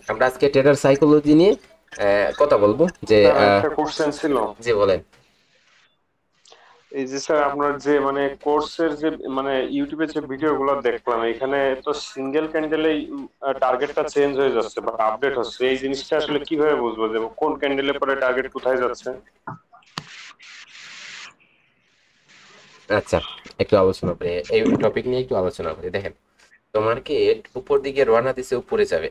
আমরা আজকে tedder psychology নিয়ে কথা বলবো যে স্যার একটা কোশ্চেন ছিল। জি বলেন। এই যে স্যার আপনার যে মানে কোর্সের যে মানে ইউটিউবে যে ভিডিও গুলো দেখলাম, এখানে তো সিঙ্গেল ক্যান্ডেলেই টার্গেটটা চেঞ্জ হয়ে যাচ্ছে বা আপডেট হচ্ছে। এই জিনিসটা আসলে কিভাবে বুঝবো যে কোন ক্যান্ডেলে পরে টার্গেট কোথায় যাচ্ছে? আচ্ছা, একটু আলোচনা করি এই টপিক নিয়ে, একটু আলোচনা করি। দেখেন, তো মার্কেট উপর দিকে রওনা দিছে, উপরে যাবে।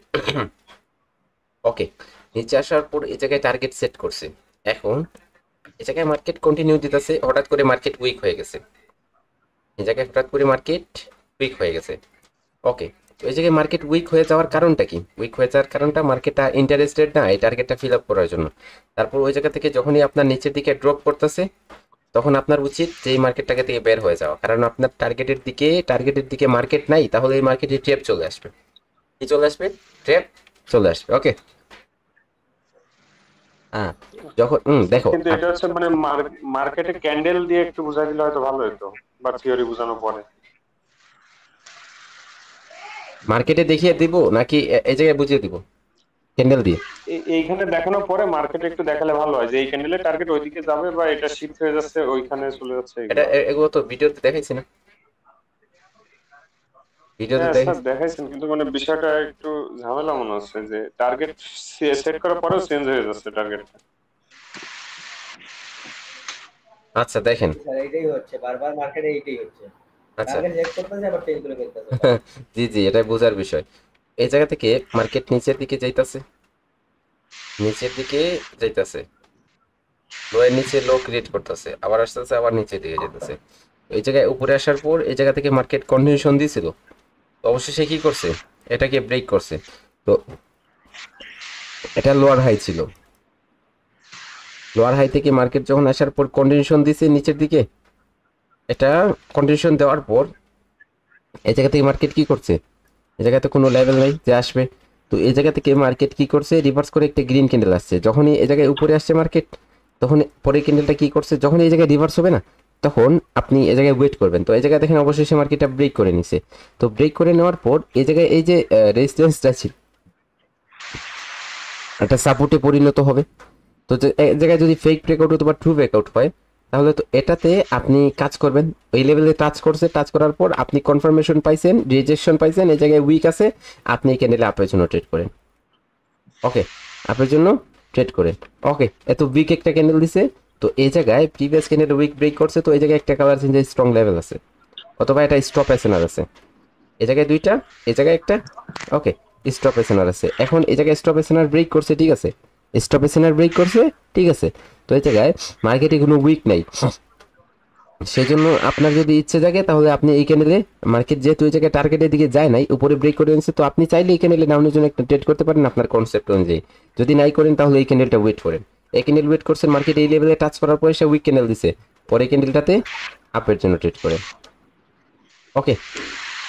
ওকে, নিচে আসার পর এই জায়গায় টার্গেট সেট করছে। এখন এই জায়গায় মার্কেট কন্টিনিউ দিতেছে, হঠাৎ করে মার্কেট উইক হয়ে গেছে। এই জায়গায় হঠাৎ করে মার্কেট উইক হয়ে গেছে। ওকে, তো এই জায়গায় মার্কেট উইক হয়ে যাওয়ার কারণটা কি? উইক হয়ে যাওয়ার কারণটা, মার্কেটটা ইন্টারেস্টেড না এই টার্গেটটা ফিল আপ করার জন্য। তারপর ওই জায়গা থেকে যখনই আপনার নিচের দিকে ড্রপ করতেছে, তখন আপনার উচিত যে এই মার্কেটটাকে থেকে বের হয়ে যাওয়া। কারণ আপনার টার্গেটের দিকে মার্কেট নাই, তাহলে এই মার্কেটে ট্র্যাপ চলে আসবে। কি চলে আসবে? ট্র্যাপ চলে আসবে। ওকে, হ্যাঁ, যখন দেখো কিন্তু এটা হচ্ছে মানে মার্কেটে ক্যান্ডেল দিয়ে একটু বুঝাই দিলে হয়তো ভালো হতো, বা থিওরি বোঝানোর পরে। মার্কেটে দেখিয়ে দিব নাকি এই জায়গায় বুঝিয়ে দিব ক্যান্ডেল দিয়ে? এইখানে দেখানোর পরে মার্কেটে একটু দেখালে ভালো হয় যে এই ক্যান্ডেলের টার্গেট ওইদিকে যাবে বা এটা শিফট হয়ে যাচ্ছে ওইখানে চলে যাচ্ছে এটা এগুলো। এগুলো তো ভিডিওতে দেখাইছি না? ভিডিওতে হ্যাঁ স্যার দেখাইছি। দেখাইছেন, কিন্তু মানে বিষয়টা একটু ঝামেলা মনে হচ্ছে যে টার্গেট সেট করার পরেও চেঞ্জ হয়ে যাচ্ছে টার্গেটটা। আচ্ছা দেখেন। স্যার এইটাই হচ্ছে, বারবার মার্কেটে এইটাই হচ্ছে। আচ্ছা। টার্গেট সেট করতেছে আবার চেঞ্জ করে ফেলতেছে। জি জি, এটাই বোঝার বিষয়। এই জায়গা থেকে মার্কেট নিচের দিকে যাইতাছে, নিচের দিকে যাইতাছে, লো এর নিচে লো ক্রিয়েট করতেছে, আবার আসতেছে, আবার নিচের দিকে যেতেছে। এই জায়গায় উপরে আসার পর এই জায়গা থেকে মার্কেট কন্টিনিউশন দিছিল। তো অবশেষে কি করছে? এটাকে ব্রেক করছে। তো এটা লোয়ার হাই ছিল। লোয়ার হাই থেকে মার্কেট যখন আসার পর কন্টিনিউশন দিছে নিচের দিকে, এটা কন্টিনিউশন দেওয়ার পর এই জায়গা থেকে মার্কেট কি করছে? এই জায়গাতে কোনো লেভেল নাই যে আসবে। তো এই জায়গা থেকে মার্কেট কি করছে? রিভার্স করে একটা গ্রিন ক্যান্ডেল আসছে। যখনই এই জায়গায় উপরে আসছে মার্কেট, তখন পরের ক্যান্ডেলটা কি করছে? যখন এই জায়গায় রিভার্স হবে না, তখন আপনি এই জায়গায় ওয়েট করবেন। তো এই জায়গায় দেখেন অবশেষে মার্কেটটা ব্রেক করে নিছে। তো ব্রেক করে নেওয়ার পর এই জায়গায় এই যে রেজিস্ট্যান্সটা ছিল, একটা সাপোর্টে পরিণত হবে। তো এই জায়গায় যদি ফেক ব্রেকআউট অথবা ট্রু ব্রেকআউট হয়, তাহলে তো এটাতে আপনি কাজ করবেন। ওই লেভেলে টাচ করছে, টাচ করার পর আপনি কনফার্মেশন পাইছেন, রিজেকশন পাইছেন, এই জায়গায় উইক আছে, আপনি এই ক্যান্ডেলে আপের জন্য ট্রেড করেন। ওকে, আপের জন্য ট্রেড করেন। ওকে, এত উইক একটা ক্যান্ডেল দিছে। তো এই জায়গায় প্রিভিয়াস ক্যান্ডেল উইক ব্রেক করছে, তো এই জায়গায় একটা কালার চেঞ্জের স্ট্রং লেভেল আছে, অথবা এটা স্টপ এসএনআর আছে। এই জায়গায় দুইটা, এই জায়গায় একটা। ওকে, স্টপ এসএনআর আছে। এখন এই জায়গায় স্টপ এসএনআর ব্রেক করছে, ঠিক আছে। স্টপ এসএনআর ব্রেক করছে, ঠিক আছে। তো এই জায়গায় মার্কেটে কোনো উইক নাই। সেজন্য আপনার যদি ইচ্ছে জাগে, তাহলে আপনি এই ক্যান্ডেলে, মার্কেট যেহেতু এই জায়গায় টার্গেটের দিকে যায় নাই, উপরে ব্রেক করে নিচ্ছে, তো আপনি চাইলে এই ক্যান্ডেলে ডাউনের জন্য একটা ট্রেড করতে পারেন আপনার কনসেপ্ট অনুযায়ী। যদি নাই করেন, তাহলে এই ক্যান্ডেলটা ওয়েট করেন। এই ক্যান্ডেল ওয়েট করছেন, মার্কেট এই লেভেলে টাচ করার পরে সে উইক ক্যান্ডেল দিছে, পরে ক্যান্ডেলটাতে আপের জন্য ট্রেড করেন। ওকে,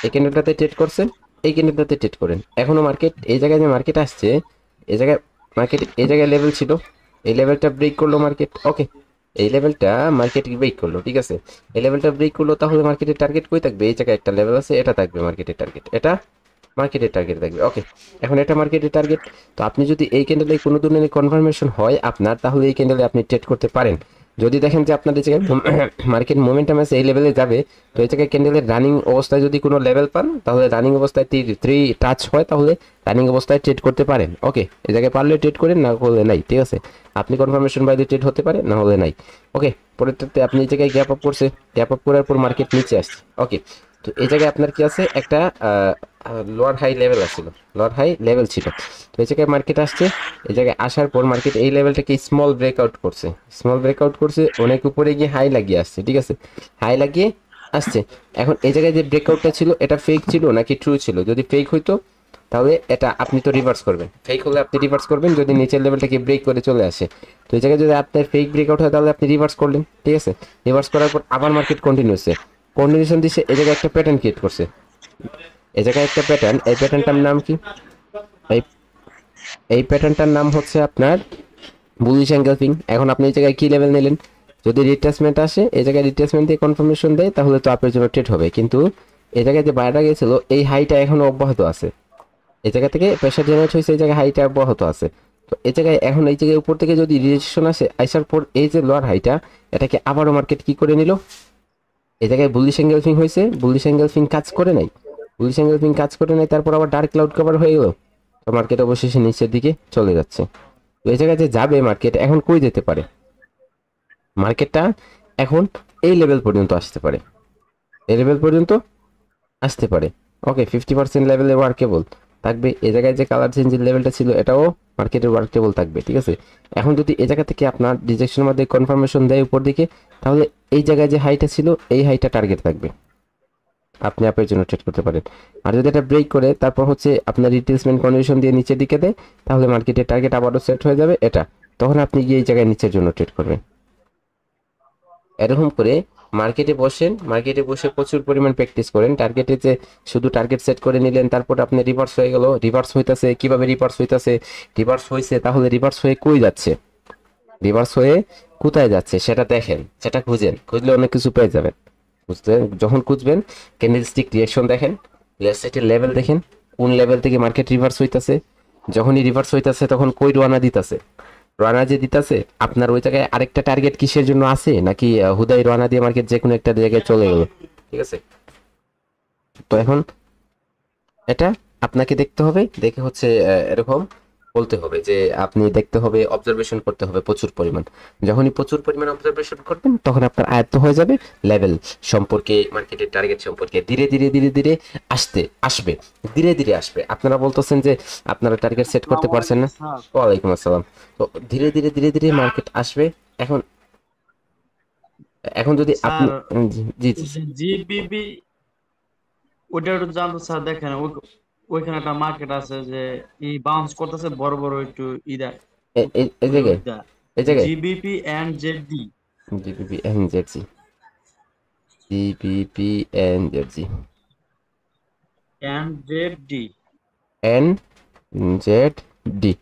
এই ক্যান্ডেলটাতে ট্রেড করছেন, এই ক্যান্ডেলটাতে ট্রেড করেন। এখনো মার্কেট এই জায়গায় যে মার্কেট আসছে, এই জায়গায় মার্কেট এই জায়গায় লেভেল ছিল, এই লেভেলটা ব্রেক করলো মার্কেট। ওকে, এই লেভেলটা মার্কেট ব্রেক করলো, ঠিক আছে। এই লেভেলটা ব্রেক করলো, তাহলে মার্কেটের টার্গেট কই থাকবে? এই জায়গায় একটা লেভেল আছে, এটা থাকবে মার্কেটের টার্গেট, এটা মার্কেটের টার্গেট থাকবে। ওকে, এখন এটা মার্কেটের টার্গেট। তো আপনি যদি এই ক্যান্ডেলে কোনো ধরনের কনফার্মেশন হয় আপনার, তাহলে এই ক্যান্ডেলে আপনি ট্রেড করতে পারেন। যদি দেখেন যে আপনার এই জায়গায় মার্কেট মোমেন্টাম আছে, এই লেভেলে যাবে, তো এই জায়গায় ক্যান্ডেলের রানিং অবস্থায় যদি কোনো লেভেল পান, তাহলে রানিং অবস্থায় থ্রি টাচ হয়, তাহলে রানিং অবস্থায় ট্রেড করতে পারেন। ওকে, এই জায়গায় পারলে ট্রেড করেন, না হলে নাই, ঠিক আছে। আপনি কনফার্মেশন বাইরে ট্রেড হতে পারে, না হলে নাই। ওকে, পরেরটাতে আপনি এই জায়গায় গ্যাপ আপ করছে, গ্যাপ আপ করার পর মার্কেট নিচে আসছে। ওকে, তো এই জায়গায় আপনার কি আছে? একটা লোয়ার হাই লেভেল আসছিল, লোয়ার হাই লেভেল ছিল। তো এই জায়গায় মার্কেট আসছে, এই জায়গায় আসার পর মার্কেট এই লেভেলটাকে স্মল ব্রেকআউট করছে, স্মল ব্রেকআউট করছে, অনেক উপরে গিয়ে হাই লাগিয়ে আসছে, ঠিক আছে। হাই লাগিয়ে আসছে। এখন এই জায়গায় যে ব্রেকআউটটা ছিল, এটা ফেক ছিল নাকি ট্রু ছিল? যদি ফেক হইতো, তাহলে এটা আপনি তো রিভার্স করবেন। ফেক হলে আপনি রিভার্স করবেন যদি নিচের লেভেলটাকে ব্রেক করে চলে আসে। তো এই জায়গায় যদি আপনার ফেক ব্রেকআউট হয়, তাহলে আপনি রিভার্স করলেন, ঠিক আছে। রিভার্স করার পর আবার মার্কেট কন্টিনিউসে কন্টিনিউশন দিচ্ছে, এই জায়গায় একটা প্যাটার্ন ক্রিয়েট করছে, এই জায়গায় একটা প্যাটার্ন। এই প্যাটার্নটার নাম কি? এই এই প্যাটার্নটার নাম হচ্ছে আপনার বুলিশ এনগালফিং। এখন আপনি এই জায়গায় কি লেভেল নিলেন? যদি রিট্রেসমেন্ট আসে, এই জায়গায় রিট্রেসমেন্ট দিয়ে কনফার্মেশন দেয়, তাহলে তো আপনার জন্য ট্রেড হবে। কিন্তু এই জায়গায় যে বাইরে গেছিল, এই হাইটা এখনো অব্যাহত আছে, এই জায়গা থেকে প্রেশার জেনারেট হয়েছে, এই জায়গায় হাইটা অব্যাহত আছে। তো এই জায়গায় এখন এই জায়গায় উপর থেকে যদি রিজেকশন আসে, আসার পর এই যে লোয়ার হাইটা, এটাকে আবারও মার্কেট কি করে নিল, এই জায়গায় বুলিশ এঙ্গেলফিং হয়েছে, বুলিশ এঙ্গেলফিং কাজ করে নাই, বুলিশ এঙ্গেলফিং কাজ করে নাই, তারপর আবার ডার্ক ক্লাউড কভার হয়ে গেল। তো মার্কেট অবশেষে নিচের দিকে চলে যাচ্ছে। তো এই জায়গায় যে যাবে মার্কেট, এখন কই যেতে পারে, মার্কেটটা এখন এই লেভেল পর্যন্ত আসতে পারে, এই লেভেল পর্যন্ত আসতে পারে। ওকে, 50% লেভেলে ওয়ার্কেবল থাকবে। এই জায়গায় যে কালার চেঞ্জের লেভেলটা ছিল এটাও মার্কেটের ওয়ার্কেবল থাকবে, ঠিক আছে। এখন যদি এই জায়গা থেকে আপনার রিজেকশনের মধ্যে কনফার্মেশন দেয় উপর দিকে, তাহলে এই জায়গায় যে হাইটা ছিল এই হাইটা টার্গেট থাকবে, আপনি অ্যাপের জন্য ট্রেড করতে পারেন। আর যদি এটা ব্রেক করে তারপর হচ্ছে আপনার রিট্রেসমেন্ট কন্ডিশন দিয়ে নিচের দিকে দেয়, তাহলে মার্কেটের টার্গেট আবারও সেট হয়ে যাবে এটা, তখন আপনি গিয়ে এই জায়গায় নিচের জন্য ট্রেড করবেন। এরকম করে মার্কেটে বসেন, মার্কেটে বসে প্রচুর পরিমাণ প্র্যাকটিস করেন। টার্গেটে যে শুধু টার্গেট সেট করে নিলেন, তারপর আপনি রিভার্স হয়ে গেল, রিভার্স হইতাছে, কিভাবে রিভার্স হইতাছে, রিভার্স হয়েছে, তাহলে রিভার্স হয়ে কই যাচ্ছে, রিভার্স হয়ে কোথায় যাচ্ছে সেটা দেখেন, সেটা খুঁজেন, খুঁজলে অনেক কিছু পেয়ে যাবেন। বুঝতে যখন খুঁজবেন, ক্যান্ডেলস্টিক রিঅ্যাকশন দেখেন, লেফট লেভেল দেখেন, কোন লেভেল থেকে মার্কেট রিভার্স হইতাছে, যখনই রিভার্স হইতাছে তখন কই রোয়ানা দিতাছে, রানা যে দিতেছে আপনার ওই জায়গায় আরেকটা টার্গেট কিসের জন্য আছে, নাকি হুদাই রানা দিয়ে মার্কেট যে কোনো একটা জায়গায় চলে গেল, ঠিক আছে। তো এখন এটা আপনাকে দেখতে হবে, দেখে হচ্ছে এরকম বলতে হবে যে আপনি দেখতে হবে, অবজারভেশন করতে হবে প্রচুর পরিমাণ। যখনই প্রচুর পরিমাণ অবজারভেশন করবেন তখন আপনার আয়ত্ত হয়ে যাবে লেভেল সম্পর্কে, মার্কেটের টার্গেট সম্পর্কে। ধীরে ধীরে ধীরে ধীরে আসবে, ধীরে ধীরে আসবে। আপনারা বলতেছেন যে আপনারা টার্গেট সেট করতে পারছেন না। ওয়ালাইকুম আসসালাম। তো ধীরে ধীরে ধীরে ধীরে মার্কেট আসবে। এখন এখন যদি আপনি স্যার, জি জি জিবিপি ওইটা একটু জানতো স্যার। দেখেন ওইখানে একটা মার্কেট আছে যে বাউন্স করতেছে বড় বড় একটু এই জায়গায়, এই জায়গায় GBP N ZD, GBP NZD, GBP NZD, N ZD. N Z D,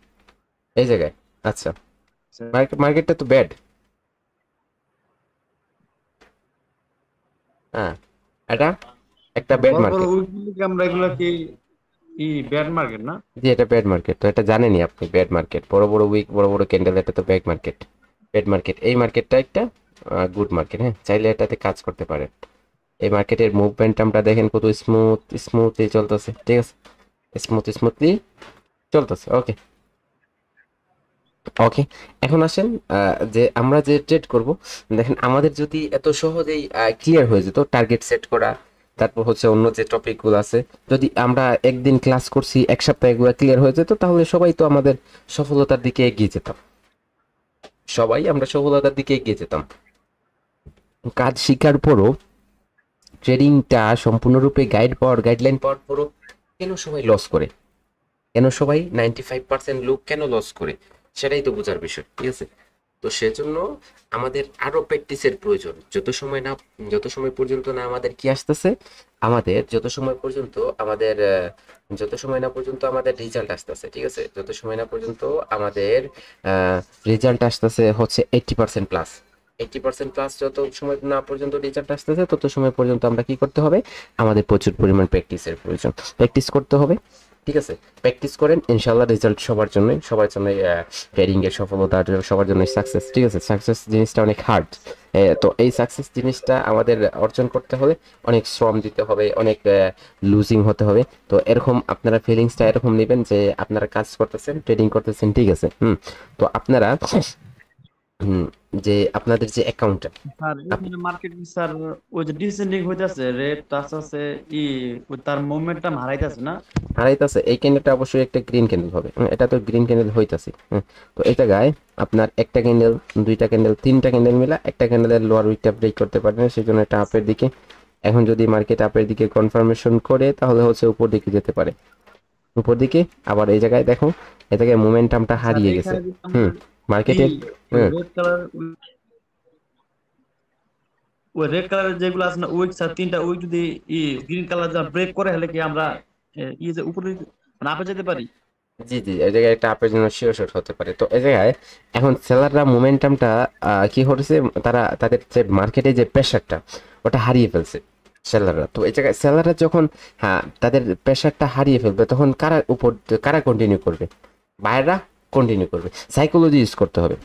এই জায়গায়। আচ্ছা, মার্কেটটা তো ব্যাড। হ্যাঁ, এটা একটা ব্যাড বড় বড় মার্কেট। ওইগুলো কি আমরা এগুলা কি ব্যাড মার্কেট না? জি, এটা ব্যাড মার্কেট। তো এটা জানেনই আপনি, ব্যাড মার্কেট, বড় বড় উইক, বড় বড় ক্যান্ডেল, এটা তো ব্যাড মার্কেট, ব্যাড মার্কেট। এই মার্কেটটা একটা গুড মার্কেট, হ্যাঁ, চাইলে এটাতে কাজ করতে পারেন। এই মার্কেটের মুভমেন্ট আমরা দেখেন কত স্মুথলি চলতেছে, ঠিক আছে, স্মুথলি চলতেছে। ওকে ওকে, এখন আসেন যে আমরা যে ট্রেড করব, দেখেন আমাদের যদি এত সহজেই ক্লিয়ার হয়ে যেত টার্গেট সেট করা, তারপর হচ্ছে অন্য যে টপিকগুলো আছে, যদি আমরা একদিন ক্লাস করছি, এক সপ্তাহে এগুলো ক্লিয়ার হয়ে যেত, তাহলে সবাই তো আমাদের সফলতার দিকে এগিয়ে যেতাম, সবাই আমরা সফলতার দিকে এগিয়ে যেতাম। কাজ শিকার পরও, ট্রেডিংটা সম্পূর্ণরূপে গাইডলাইন পাওয়ার পরও কেন সবাই লস করে, কেন সবাই 95% লোক কেন লস করে, সেটাই তো বোঝার বিষয়, ঠিক আছে। তো সেজন্য আমাদের আরো প্র্যাকটিসের প্রয়োজন। যত সময় পর্যন্ত না আমাদের কি আসতেছে, আমাদের যত সময় না পর্যন্ত আমাদের রেজাল্ট আসতেছে, ঠিক আছে, যত সময় না পর্যন্ত আমাদের রেজাল্ট আসতেছে হচ্ছে 80% প্লাস, 80% প্লাস যত সময় না পর্যন্ত রেজাল্ট আসতেছে, তত সময় পর্যন্ত আমরা কি করতে হবে, আমাদের প্রচুর পরিমাণ প্র্যাকটিসের প্রয়োজন, প্র্যাকটিস করতে হবে, ঠিক আছে। প্র্যাকটিস করেন, ইনশাল্লাহ রেজাল্ট সবার জন্যই, ট্রেডিং এর সফলতা সবার জন্য সাকসেস, ঠিক আছে। সাকসেস জিনিসটা অনেক হার্ড। তো এই সাকসেস জিনিসটা আমাদের অর্জন করতে হলে অনেক শ্রম দিতে হবে, অনেক লুজিং হতে হবে। তো এরকম আপনারা ফিলিংসটা এরকম নেবেন যে আপনারা কাজ করতেছেন, ট্রেডিং করতেছেন, ঠিক আছে। তো আপনারা যে আপনাদের যে অ্যাকাউন্টটা, স্যার এখানে মার্কেট স্যার ওই যে ডিসেন্ডিং হইতাছে, রেড টাচ আছে তার মোমেন্টাম হারাইতাছে না? হারাইতেছে, এই ক্যান্ডেলটা অবশ্যই একটা গ্রিন ক্যান্ডেল হবে, এটা তো গ্রিন ক্যান্ডেল হইতাছে। তো এই জায়গায় আপনার একটা ক্যান্ডেল, দুইটা ক্যান্ডেল, তিনটা ক্যান্ডেল মিলা একটা ক্যান্ডেলের লোয়ার উইকটা ব্রেক করতে পারবেন, সেই জন্য এটা আপের দিকে। এখন যদি মার্কেট আপের দিকে কনফার্মেশন করে, তাহলে হচ্ছে উপর দিকে যেতে পারে, উপর দিকে। আবার এই জায়গায় দেখো, এই জায়গায় মোমেন্টামটা স্যার হারিয়ে গেছে। এখানে যদি আমরা মার্কেটে রেড কালার, ওই রেড কালারের যেগুলো আছে না উইক, স্যার তিনটা উইক যদি গ্রিন কালার যা ব্রেক করে, হলে কি আমরা যে উপরে মানে আপে যেতে পারি? জি জি, এই জায়গায় একটা আপের জন্য শিওর শট হতে পারে। তো এই জায়গায় এখন সেলাররা মোমেন্টামটা কি করেছে, তাদের যে মার্কেটে যে প্রেশারটা ওটা হারিয়ে ফেলছে, সেলাররা। তো এই জায়গায় সেলাররা যখন হ্যাঁ তাদের প্রেশারটা হারিয়ে ফেলবে তখন কারা কন্টিনিউ করবে? বায়াররা কন্টিনিউ করবে। সাইকোলজি ইউজ করতে হবে,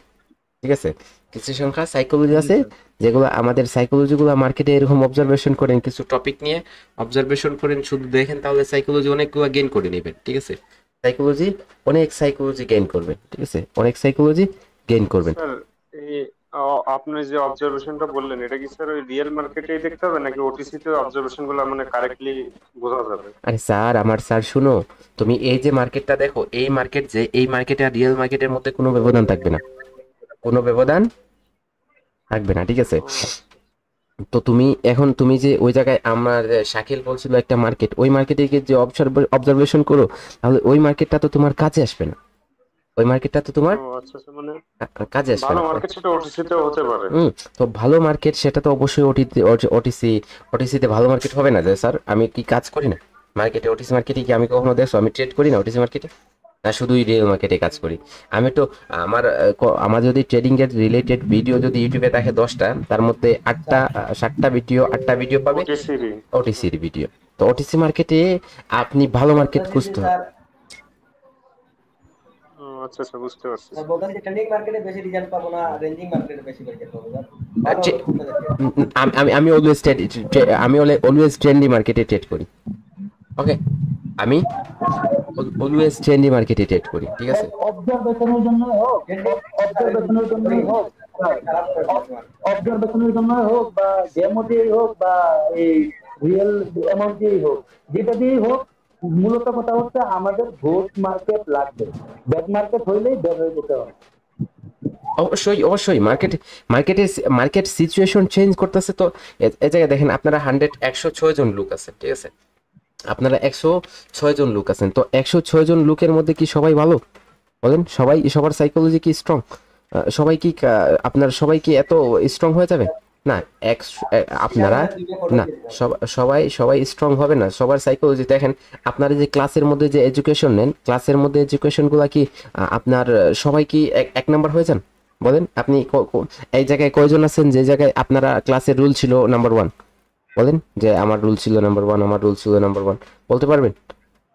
ঠিক আছে? কিছু সংখ্যা সাইকোলজি জি আছে স্যার। যেগুলো আমাদের সাইকোলজিগুলো মার্কেটে এরকম অবজারভেশন করেন, কিছু টপিক নিয়ে অবজারভেশন করেন, শুধু দেখেন, তাহলে সাইকোলজি অনেকগুলো গেইন করে নেবেন, ঠিক আছে? অনেক সাইকোলজি গেইন করবেন, ঠিক আছে? অনেক সাইকোলজি গেইন করবেন। স্যার এই আপনি যে অবজারভেশনটা বললেন এটা কি স্যার ওই রিয়েল মার্কেটেই দেখতে হবে নাকি ওটিসি তে অবজারভেশন গুলো মানে কারেক্টলি বোঝা যাবে? আরে স্যার, আমার স্যার শুনো, তুমি এই যে মার্কেটটা দেখো, এই মার্কেট যে এই মার্কেটে আর রিয়েল মার্কেটের মধ্যে কোনো ব্যবধান থাকবে না, কোনো ব্যবধান থাকবে না, ঠিক আছে? ও আচ্ছা। তো তুমি যে ওই জায়গায় আমার শাকিল বলছিল একটা মার্কেট, ওই মার্কেটে গিয়ে যে অবজারভেশন করো, তাহলে ওই মার্কেটটা তো তোমার কাজে আসবে না, ওই মার্কেটটা তো তোমার ও আচ্ছা আচ্ছা, মানে কাজে আসবে ভালো না। মার্কেট সেটা ওটিসি তেও হতে পারে। হুম। তো ভালো মার্কেট সেটা তো অবশ্যই ওটিসিতে ভালো মার্কেট হবে না যে স্যার আমি কি কাজ করি না মার্কেটে? ওটিসি মার্কেটে কি আমি কখনো দেখছো আমি ট্রেড করি না ওটিসি মার্কেটে? না, শুধুই রিয়েল মার্কেটে কাজ করি আমি তো। আমার যদি ট্রেডিং এর রিলেটেড ভিডিও যদি ইউটিউবে দেখে 10টা, তার মধ্যে 8টা ভিডিও পাবে ওটিসি ওটিসির ভিডিও। তো ওটিসি মার্কেটে আপনি ভালো মার্কেট বলতেছি যে খুঁজতে হবে। স্যার, আচ্ছা আচ্ছা, বুঝতে পারছি স্যার স্যার। বলতেছি যে ট্রেন্ডিং মার্কেটে বেশি রেজাল্ট পাবো না রেঞ্জিং মার্কেটে বেশি রেজাল্ট পাবো স্যার? ভালো হবে কোনটাতে ট্রেড করবো? আমি অলওয়েজ ট্রেন্ডি মার্কেটে ট্রেড করি, ওকে? আমি অলওয়েজ ট্রেন্ডি মার্কেটে ট্রেড করি, ঠিক আছে? অবজারভেশনের জন্য হোক, ট্রেন্ডিং অবজারভেশনের জন্য হোক, খারাপ করে দিচ্ছে মার্কেট। অবজারভেশনের জন্য হোক বা ডেমো দিয়েই হোক বা এই রিয়েল অ্যামাউন্ট দিয়েই হোক, যেটা দিয়েই হোক, মূলত কথা হচ্ছে আমাদের ঘোষ মার্কেট লাগবে। ব্যাক মার্কেট হইলেই বের হয়ে যেতে হবে। অবশ্যই মার্কেট সিচুয়েশন চেঞ্জ করতেছে। তো এ জায়গায় দেখেন, আপনারা 106 জন লোক আছে, ঠিক আছে? আপনারা 106 জন লোক আছেন, তো 106 জন লোকের মধ্যে কি সবাই ভালো? বলেন, সবার সাইকোলজি কি স্ট্রং? সবাই কি এত স্ট্রং হয়ে যাবে? না। এক আপনারা না, সবাই স্ট্রং হবে না, সবার সাইকোলজি দেখেন। আপনারা যে ক্লাসের মধ্যে যে এডুকেশন নেন, ক্লাসের মধ্যে এডুকেশনগুলো কি আপনার সবাই কি এক নাম্বার হয়ে যান? বলেন আপনি এই জায়গায় কয়জন আছেন যে জায়গায় আপনারা ক্লাসের রুল ছিল নাম্বার 1? বলেন যে আমার রুল ছিল নাম্বার 1, আমার রুল ছিল নাম্বার 1, বলতে পারবেন?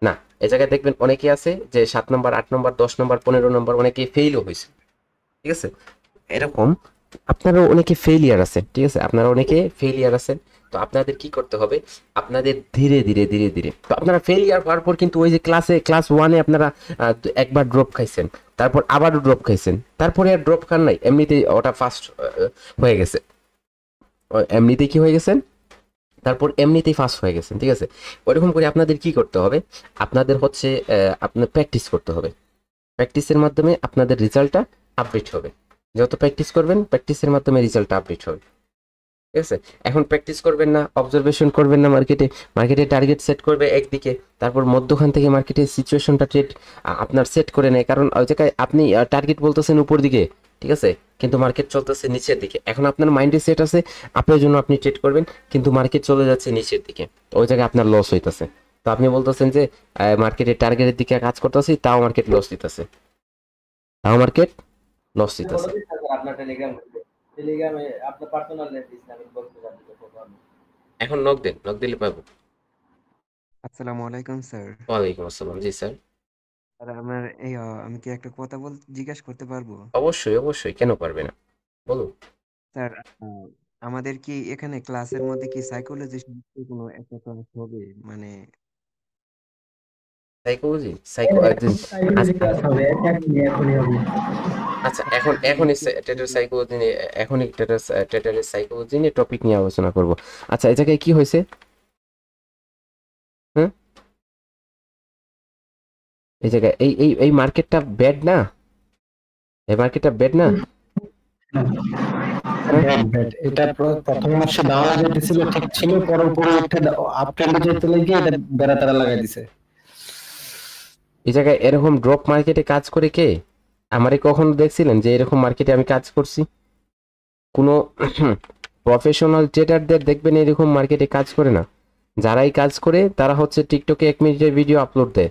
না। এই জায়গায় দেখবেন অনেকে আছে যে 7 নম্বর, 8 নম্বর, 10 নম্বর, 15 নম্বর, অনেকে ফেইলও হয়েছে, ঠিক আছে? এরকম আপনারা অনেকে ফেলিয়ার আছেন, ঠিক আছে? আপনারা অনেকে ফেলিয়ার আছেন। তো আপনাদের কি করতে হবে? আপনাদের ধীরে ধীরে তো আপনারা ফেলিয়ার হওয়ার পর কিন্তু ওই যে ক্লাস 1-এ আপনারা একবার ড্রপ খাইছেন, তারপর আবারও ড্রপ খাইছেন, তারপরে আর ড্রপ খান নাই, এমনিতেই ওটা ফার্স্ট হয়ে গেছে। এমনিতেই কি হয়ে গেছেন? তারপর এমনিতেই ফার্স্ট হয়ে গেছেন, ঠিক আছে? ওইরকম করে আপনাদের কি করতে হবে? আপনাদের হচ্ছে আপনার প্র্যাকটিস করতে হবে। প্র্যাকটিসের মাধ্যমে আপনাদের রেজাল্টটা আপডেট হবে। যত প্র্যাকটিস করবেন, প্র্যাকটিসের মাধ্যমে রেজাল্টটা আপডেট হবে, ঠিক আছে? এখন প্র্যাকটিস করবেন না, অবজারভেশন করবেন না, মার্কেটে টার্গেট সেট করবে একদিকে, তারপর মধ্যখান থেকে মার্কেটের সিচুয়েশনটা আপনার সেট করে নেয়। কারণ ওই জায়গায় আপনি টার্গেট বলতেছেন উপর দিকে, ঠিক আছে? কিন্তু মার্কেট চলতেছে নিচের দিকে। এখন আপনার মাইন্ডে সেট আছে আপনার জন্য আপনি ট্রেড করবেন, কিন্তু মার্কেট চলে যাচ্ছে নিচের দিকে, তো ওই জায়গায় আপনার লস হইতেছে। তো আপনি বলতেছেন যে মার্কেটের টার্গেটের দিকে কাজ করতেছি, তাও মার্কেট লস দিতেছে। বলে দিন স্যার আপনার টেলিগ্রাম গ্রুপে। টেলিগ্রামে আপনার পার্সোনাল নেট দিচ্ছেন, আমি বলতে পারছি তো ফোন। এখন নক দিলে পাবো। আসসালামু আলাইকুম স্যার। ওয়ালাইকুম আসসালাম, জি স্যার। স্যার আমার আমি কি একটা কথা জিজ্ঞাসা করতে পারবো? অবশ্যই, কেন পারবে না, বলুন। স্যার, আমাদের কি এখানে ক্লাসের মধ্যে কি সাইকোলজি কোনো একটা ক্লাস হবে? মানে সাইকোলজি সাইকোলজি ক্লাস হবে, এখনই হবে। আচ্ছা, এখনই টেটার সাইকোলজি নিয়ে এখনই টেটারের সাইকোলজি নিয়ে টপিক নিয়ে আলোচনা করব। আচ্ছা, এই জায়গায় কি হয়েছে? হ্যাঁ, এই জায়গায় এই মার্কেটটা ব্যাড না? এই মার্কেটটা ব্যাড না? এটা প্রথম মাসে দেওয়া যেতেছিল ঠিক ছিল, পরে উঠে আপ ট্রেন্ডে যেতে লেগে এটা বেড়া তারা লাগাই দিছে। এই জায়গায় এরকম ড্রপ মার্কেটে কাজ করে কে? আমারে কখনো দেখছিলেন যে এরকম মার্কেটে আমি কাজ করছি? কোনো প্রফেশনাল ট্রেডারদের দেখবেন এরকম মার্কেটে কাজ করে না। যারাই কাজ করে তারা হচ্ছে টিকটকে 1 মিনিটের ভিডিও আপলোড দেয়,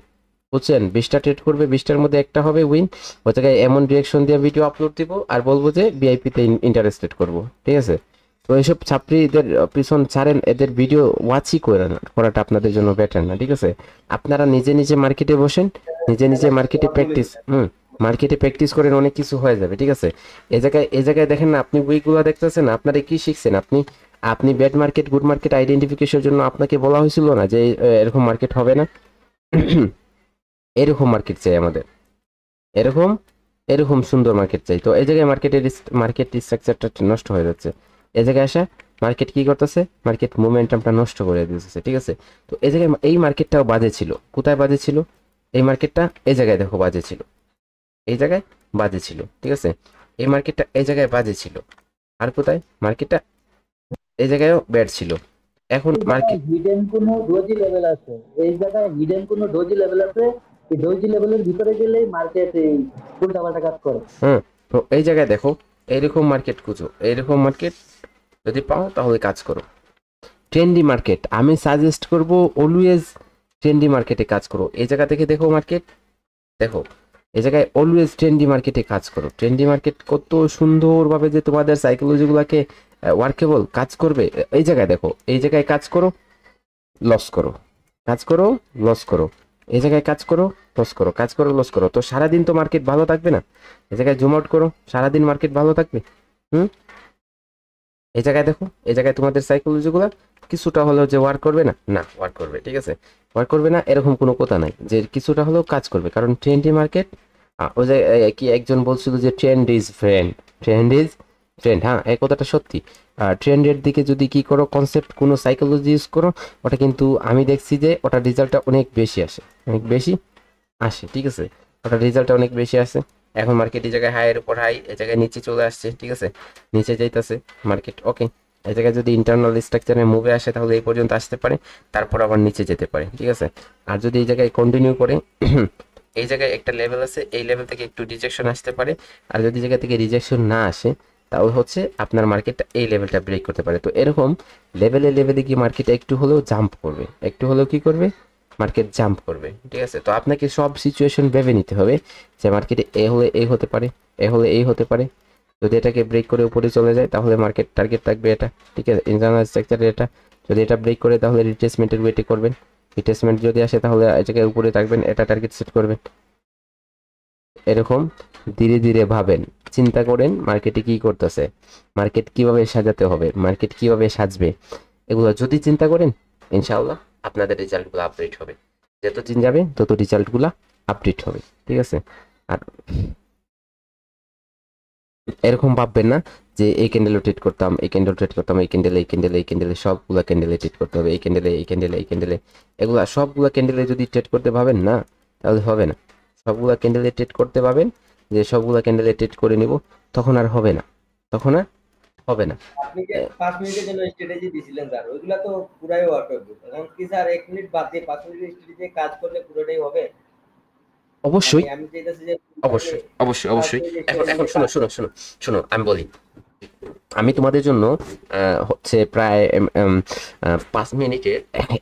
বুঝছেন? 20টা ট্রেড করবে, 20টার মধ্যে একটা হবে উইন। ওই জায়গায় এমন রিয়াকশন দিয়ে ভিডিও আপলোড দিব আর বলবো যে ভিআইপিতে ইন্টারেস্টেড করব, ঠিক আছে? তো এইসব ছাত্রীদের পিছন ছাড়েন, এদের ভিডিও ওয়াচই করাটা আপনাদের জন্য বেটার না, ঠিক আছে? আপনারা নিজে নিজে মার্কেটে বসেন, নিজে নিজে মার্কেটে প্র্যাকটিস করেন, অনেক কিছু হয়ে যাবে, ঠিক আছে? এই জায়গায় দেখেন না, আপনি বইগুলো দেখতেছেন, আপনারা কি শিখছেন? আপনি ব্যাড মার্কেট গুড মার্কেট আইডেন্টিফিকেশনের জন্য আপনাকে বলা হয়েছিল না যে এরকম মার্কেট হবে না? এরকম মার্কেট চাই আমাদের, এরকম এরকম সুন্দর মার্কেট চাই। তো এই জায়গায় মার্কেট স্ট্রাকচারটা নষ্ট হয়ে যাচ্ছে। এই জায়গায় আসা মার্কেট কি করতেছে? মার্কেট মোমেন্টামটা নষ্ট করে দিতেছে, ঠিক আছে? তো এই জায়গায় এই মার্কেটটাও বাজে ছিল। কোথায় বাজে ছিল? এই মার্কেটটা এই জায়গায় দেখো বাজে ছিল, এই জায়গায় বাজে ছিল, ঠিক আছে? এই মার্কেটটা এই জায়গায় বাজে ছিল। আর কোথায়? মার্কেটটা এই জায়গায়ও ব্যাড ছিল। এখন মার্কেট হিডেন কোনো ডোজি লেভেল আছে, এই জায়গায় হিডেন কোনো ডোজি লেভেল আছে, এই ডোজি লেভেলের ভিতরে গেলেই মার্কেট এই উল্টাপাল্টা কাজ করে। তো এই জায়গায় দেখো, এইরকম মার্কেট খুঁজো, এইরকম মার্কেট যদি পাও তাহলে কাজ করো। ট্রেন্ডি মার্কেট আমি সাজেস্ট করব, অলওয়েজ ট্রেন্ডি মার্কেটে কাজ করো। এই জায়গা থেকে দেখো মার্কেট, দেখো এই জায়গায় অলওয়েজ ট্রেন্ডি মার্কেটে কাজ করো। ট্রেন্ডি মার্কেট কত সুন্দরভাবে যে তোমাদের সাইকোলজিগুলোকে ওয়ার্কেবল কাজ করবে। এই জায়গায় দেখো, এই জায়গায় কাজ করো, লস করো, কাজ করো, লস করো, এই জায়গায় কাজ করো, লস করো, কাজ করো, লস করো। তো সারাদিন তো মার্কেট ভালো থাকবে না। এই জায়গায় জুম আউট করো, সারাদিন মার্কেট ভালো থাকবে। এই জায়গায় দেখো, এই জায়গায় তোমাদের সাইকোলজিগুলো কিছুটা হলেও যে ওয়ার্ক করবে না, না ওয়ার্ক করবে, ঠিক আছে? ওয়ার্ক করবে না এরকম কোনো কথা নাই, যে কিছুটা হলেও কাজ করবে, কারণ ট্রেন্ডি মার্কেট। ওই যে কি একজন বলছিল যে trend is friend, trend is friend. হ্যাঁ, এই কথাটা সত্যি। ট্রেন্ডের দিকে যদি কি করো, কনসেপ্ট কোনো সাইকোলজি ইউজ করো, ওটা কিন্তু আমি দেখছি যে ওটার রেজাল্টটা অনেক বেশি আসে, অনেক বেশি আসে, ঠিক আছে? ওটার রেজাল্টটা অনেক বেশি আসে। এখন মার্কেট এই জায়গায় হাইয়ের উপর হাই, এই জায়গায় নিচে চলে আসছে, ঠিক আছে? নিচে যাইতেছে মার্কেট, ওকে। এই জায়গায় যদি ইন্টারনাল স্ট্রাকচারে মুভে আসে তাহলে এই পর্যন্ত আসতে পারে, তারপর আবার নিচে যেতে পারে, ঠিক আছে? আর যদি এই জায়গায় কন্টিনিউ করে এই জায়গায় একটা লেভেল আছে, এই লেভেল থেকে একটু রিজেকশন আসতে পারে। আর যদি জায়গা থেকে রিজেকশন না আসে তাহলে হচ্ছে আপনার মার্কেটটা এই লেভেলটা ব্রেক করতে পারে। তো এরকম লেভেলে গিয়ে মার্কেট একটু হলেও জাম্প করবে, একটু হলেও কি করবে? মার্কেট জাম্প করবে, ঠিক আছে? তো আপনাকে সব সিচুয়েশন ভেবে নিতে হবে যে মার্কেটে এ হলে এই হতে পারে, এ হলে এই হতে পারে। যদি এটাকে ব্রেক করে উপরে চলে যায় তাহলে মার্কেট টার্গেট থাকবে এটা, ঠিক আছে? ইন্টারনাল স্ট্রাকচারে এটা যদি এটা ব্রেক করে তাহলে রিট্রেসমেন্টের ওয়েটে করবেন। রিট্রেসমেন্ট যদি আসে তাহলে এটাকে উপরে থাকবেন, এটা টার্গেট সেট করবেন। এরকম ধীরে ধীরে ভাবেন, চিন্তা করেন মার্কেটে কি করতেছে, মার্কেট কিভাবে সাজাতে হবে, মার্কেট কিভাবে সাজবে, এগুলো যদি চিন্তা করেন ইনশাআল্লাহ আপনাদের রেজাল্টগুলো আপডেট হবে। যত দিন যাবে তত রেজাল্টগুলো আপডেট হবে, ঠিক আছে? আর এরকম ভাববেন না যে এই ক্যান্ডেলে ট্রেড করতাম, এই ক্যান্ডেল ট্রেড করতাম, এই ক্যান্ডেলে এই ক্যান্ডেলে এই ক্যান্ডেলে সবগুলা ক্যান্ডেলে ট্রেড করতে হবে, এই ক্যান্ডেলে এই ক্যান্ডেলে এই ক্যান্ডেলে, এগুলা সবগুলা ক্যান্ডেলে যদি ট্রেড করতে ভাবেন না তাহলে হবে না। সবগুলা ক্যান্ডেলে ট্রেড করতে পাবেন যে সবগুলা ক্যান্ডেলে ট্রেড করে নিব, তখন আর হবে না, তখন আর হবে না। আপনি যে 5 মিনিটের জন্য স্ট্র্যাটেজি দিছিলেন স্যার, ওইগুলা তো পুরাই ওয়ার্কআউট। এখন কি স্যার 1 মিনিট বাদ দিয়ে 5 মিনিটের স্ট্র্যাটেজি কাজ করলে পুরোটাই হবে? অবশ্যই, আমি চাইতেছি যে অবশ্যই, অবশ্যই, অবশ্যই। এখন শোনো আমি বলি। আমি তোমাদের জন্য হচ্ছে প্রায় 5 মিনিটের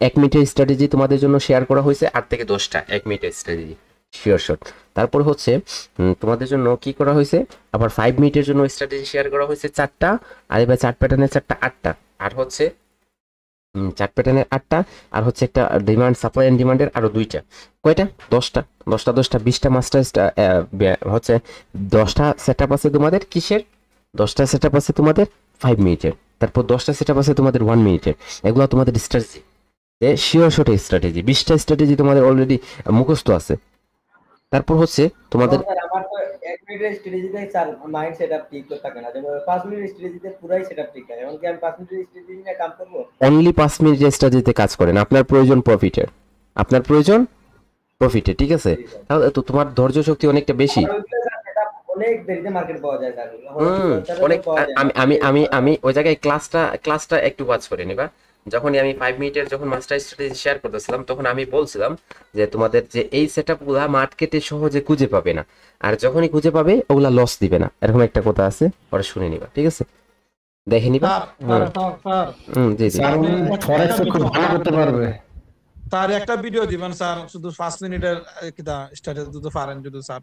1 মিনিটের স্ট্র্যাটেজি তোমাদের জন্য শেয়ার করা হয়েছে 8 থেকে 10টা 1 মিনিটের স্ট্র্যাটেজি শিওর শট। তারপর হচ্ছে তোমাদের জন্য কি করা হয়েছে, আবার 5 মিনিটের জন্য স্ট্র্যাটেজি শেয়ার করা হয়েছে 4টা, আর এবার 4 প্যাটার্নের 4টা 8টা, আর হচ্ছে 4 প্যাটার্নের 8টা, আর হচ্ছে একটা ডিমান্ড সাপ্লাই এন্ড ডিমান্ডের আরো 2টা। কয়টা? 10টা 20টা মাস্টার হচ্ছে 10টা সেটআপ আছে তোমাদের কিসের? 10টা সেটআপ আছে তোমাদের 5 মিনিটের, তারপর 10টা সেটআপ আছে তোমাদের 1 মিনিটের। এগুলো তোমাদের স্ট্র্যাটেজি, শিওর শট স্ট্র্যাটেজি। 20টা স্ট্র্যাটেজি তোমাদের অলরেডি মুখস্থ আছে। তারপর হচ্ছে তোমাদের স্যার আমার তো 1 মিনিটের স্ট্র্যাটেজিতে স্যার মাইন্ড সেটআপ ঠিক তো থাকে না, যেমন 5 মিনিটের স্ট্র্যাটেজিতে পুরাই সেটআপ ঠিক থাকে। এখন কি আমি 5 মিনিটের স্ট্র্যাটেজি নিয়ে কাজ করব? অনলি 5 মিনিটের স্ট্র্যাটেজিতে কাজ করেন, আপনার প্রয়োজন প্রফিটের, আপনার প্রয়োজন প্রফিটে, ঠিক আছে? তাহলে তো তোমার ধৈর্য শক্তি অনেকটা বেশি। আর ওইগুলো স্যার সেটআপ অনেক দেরিতে মার্কেট পাওয়া যায় স্যার। অনেক আমি ওই জায়গায় ক্লাসটা একটু ওয়াচ করে নিবা। যখনই আমি 5 মিনিটের যখন মাস্টার স্ট্র্যাটেজি শেয়ার করতেছিলাম তখন আমি বলছিলাম যে তোমাদের যে এই সেটআপগুলা মার্কেটে সহজে খুঁজে পাবে না, আর যখনই খুঁজে পাবে ওগুলা লস দিবে না, এরকম একটা কথা আছে, ওরা শুনে নিবা, ঠিক আছে? দেখে নিবা। জি জি। স্যার উনি ফরেক্স খুব ভালো করতে পারবে। স্যার একটা ভিডিও দিবেন স্যার, শুধু 5 মিনিটের কিটা স্ট্যাটাস যদি পারেন, যদি স্যার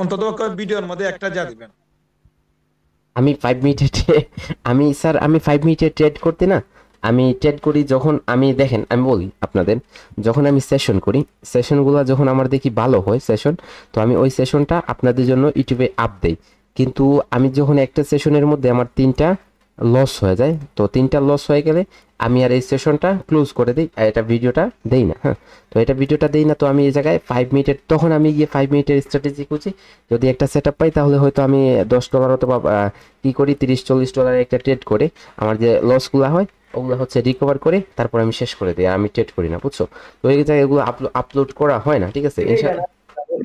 অন্তত ভিডিওর মধ্যে একটা যা দিবেন। আমি 5 মিনিটে আমি স্যার আমি 5 মিনিটে ট্রেড করতে না, আমি ট্রেড করি যখন আমি দেখেন আমি বলি আপনাদের, যখন আমি সেশন করি, সেশনগুলো যখন আমার দেখি ভালো হয় সেশন, তো আমি ওই সেশনটা আপনাদের জন্য ইউটিউবে আপ দেই। কিন্তু আমি যখন একটা সেশনের মধ্যে আমার 3টা লস হয়ে যায়, তো 3টা লস হয়ে গেলে আমি আর এই সেশনটা ক্লোজ করে দিই, আর এটা ভিডিওটা দেই না। হ্যাঁ, তো এটা ভিডিওটা দেই না, তো আমি এই জায়গায় 5 মিনিটের, তখন আমি গিয়ে 5 মিনিটের স্ট্র্যাটেজি খুঁজি। যদি একটা সেট আপ পাই তাহলে হয়তো আমি $10 অথবা কি করি $30-40 একটা ট্রেড করে আমার যে লসগুলো হয় ওগুলো হচ্ছে রিকভার করে তারপর আমি শেষ করে দিই, আর আমি ট্রেড করি না, বুঝছো? তো এই জায়গায় এগুলো আপলোড করা হয় না, ঠিক আছে? এটাই জানা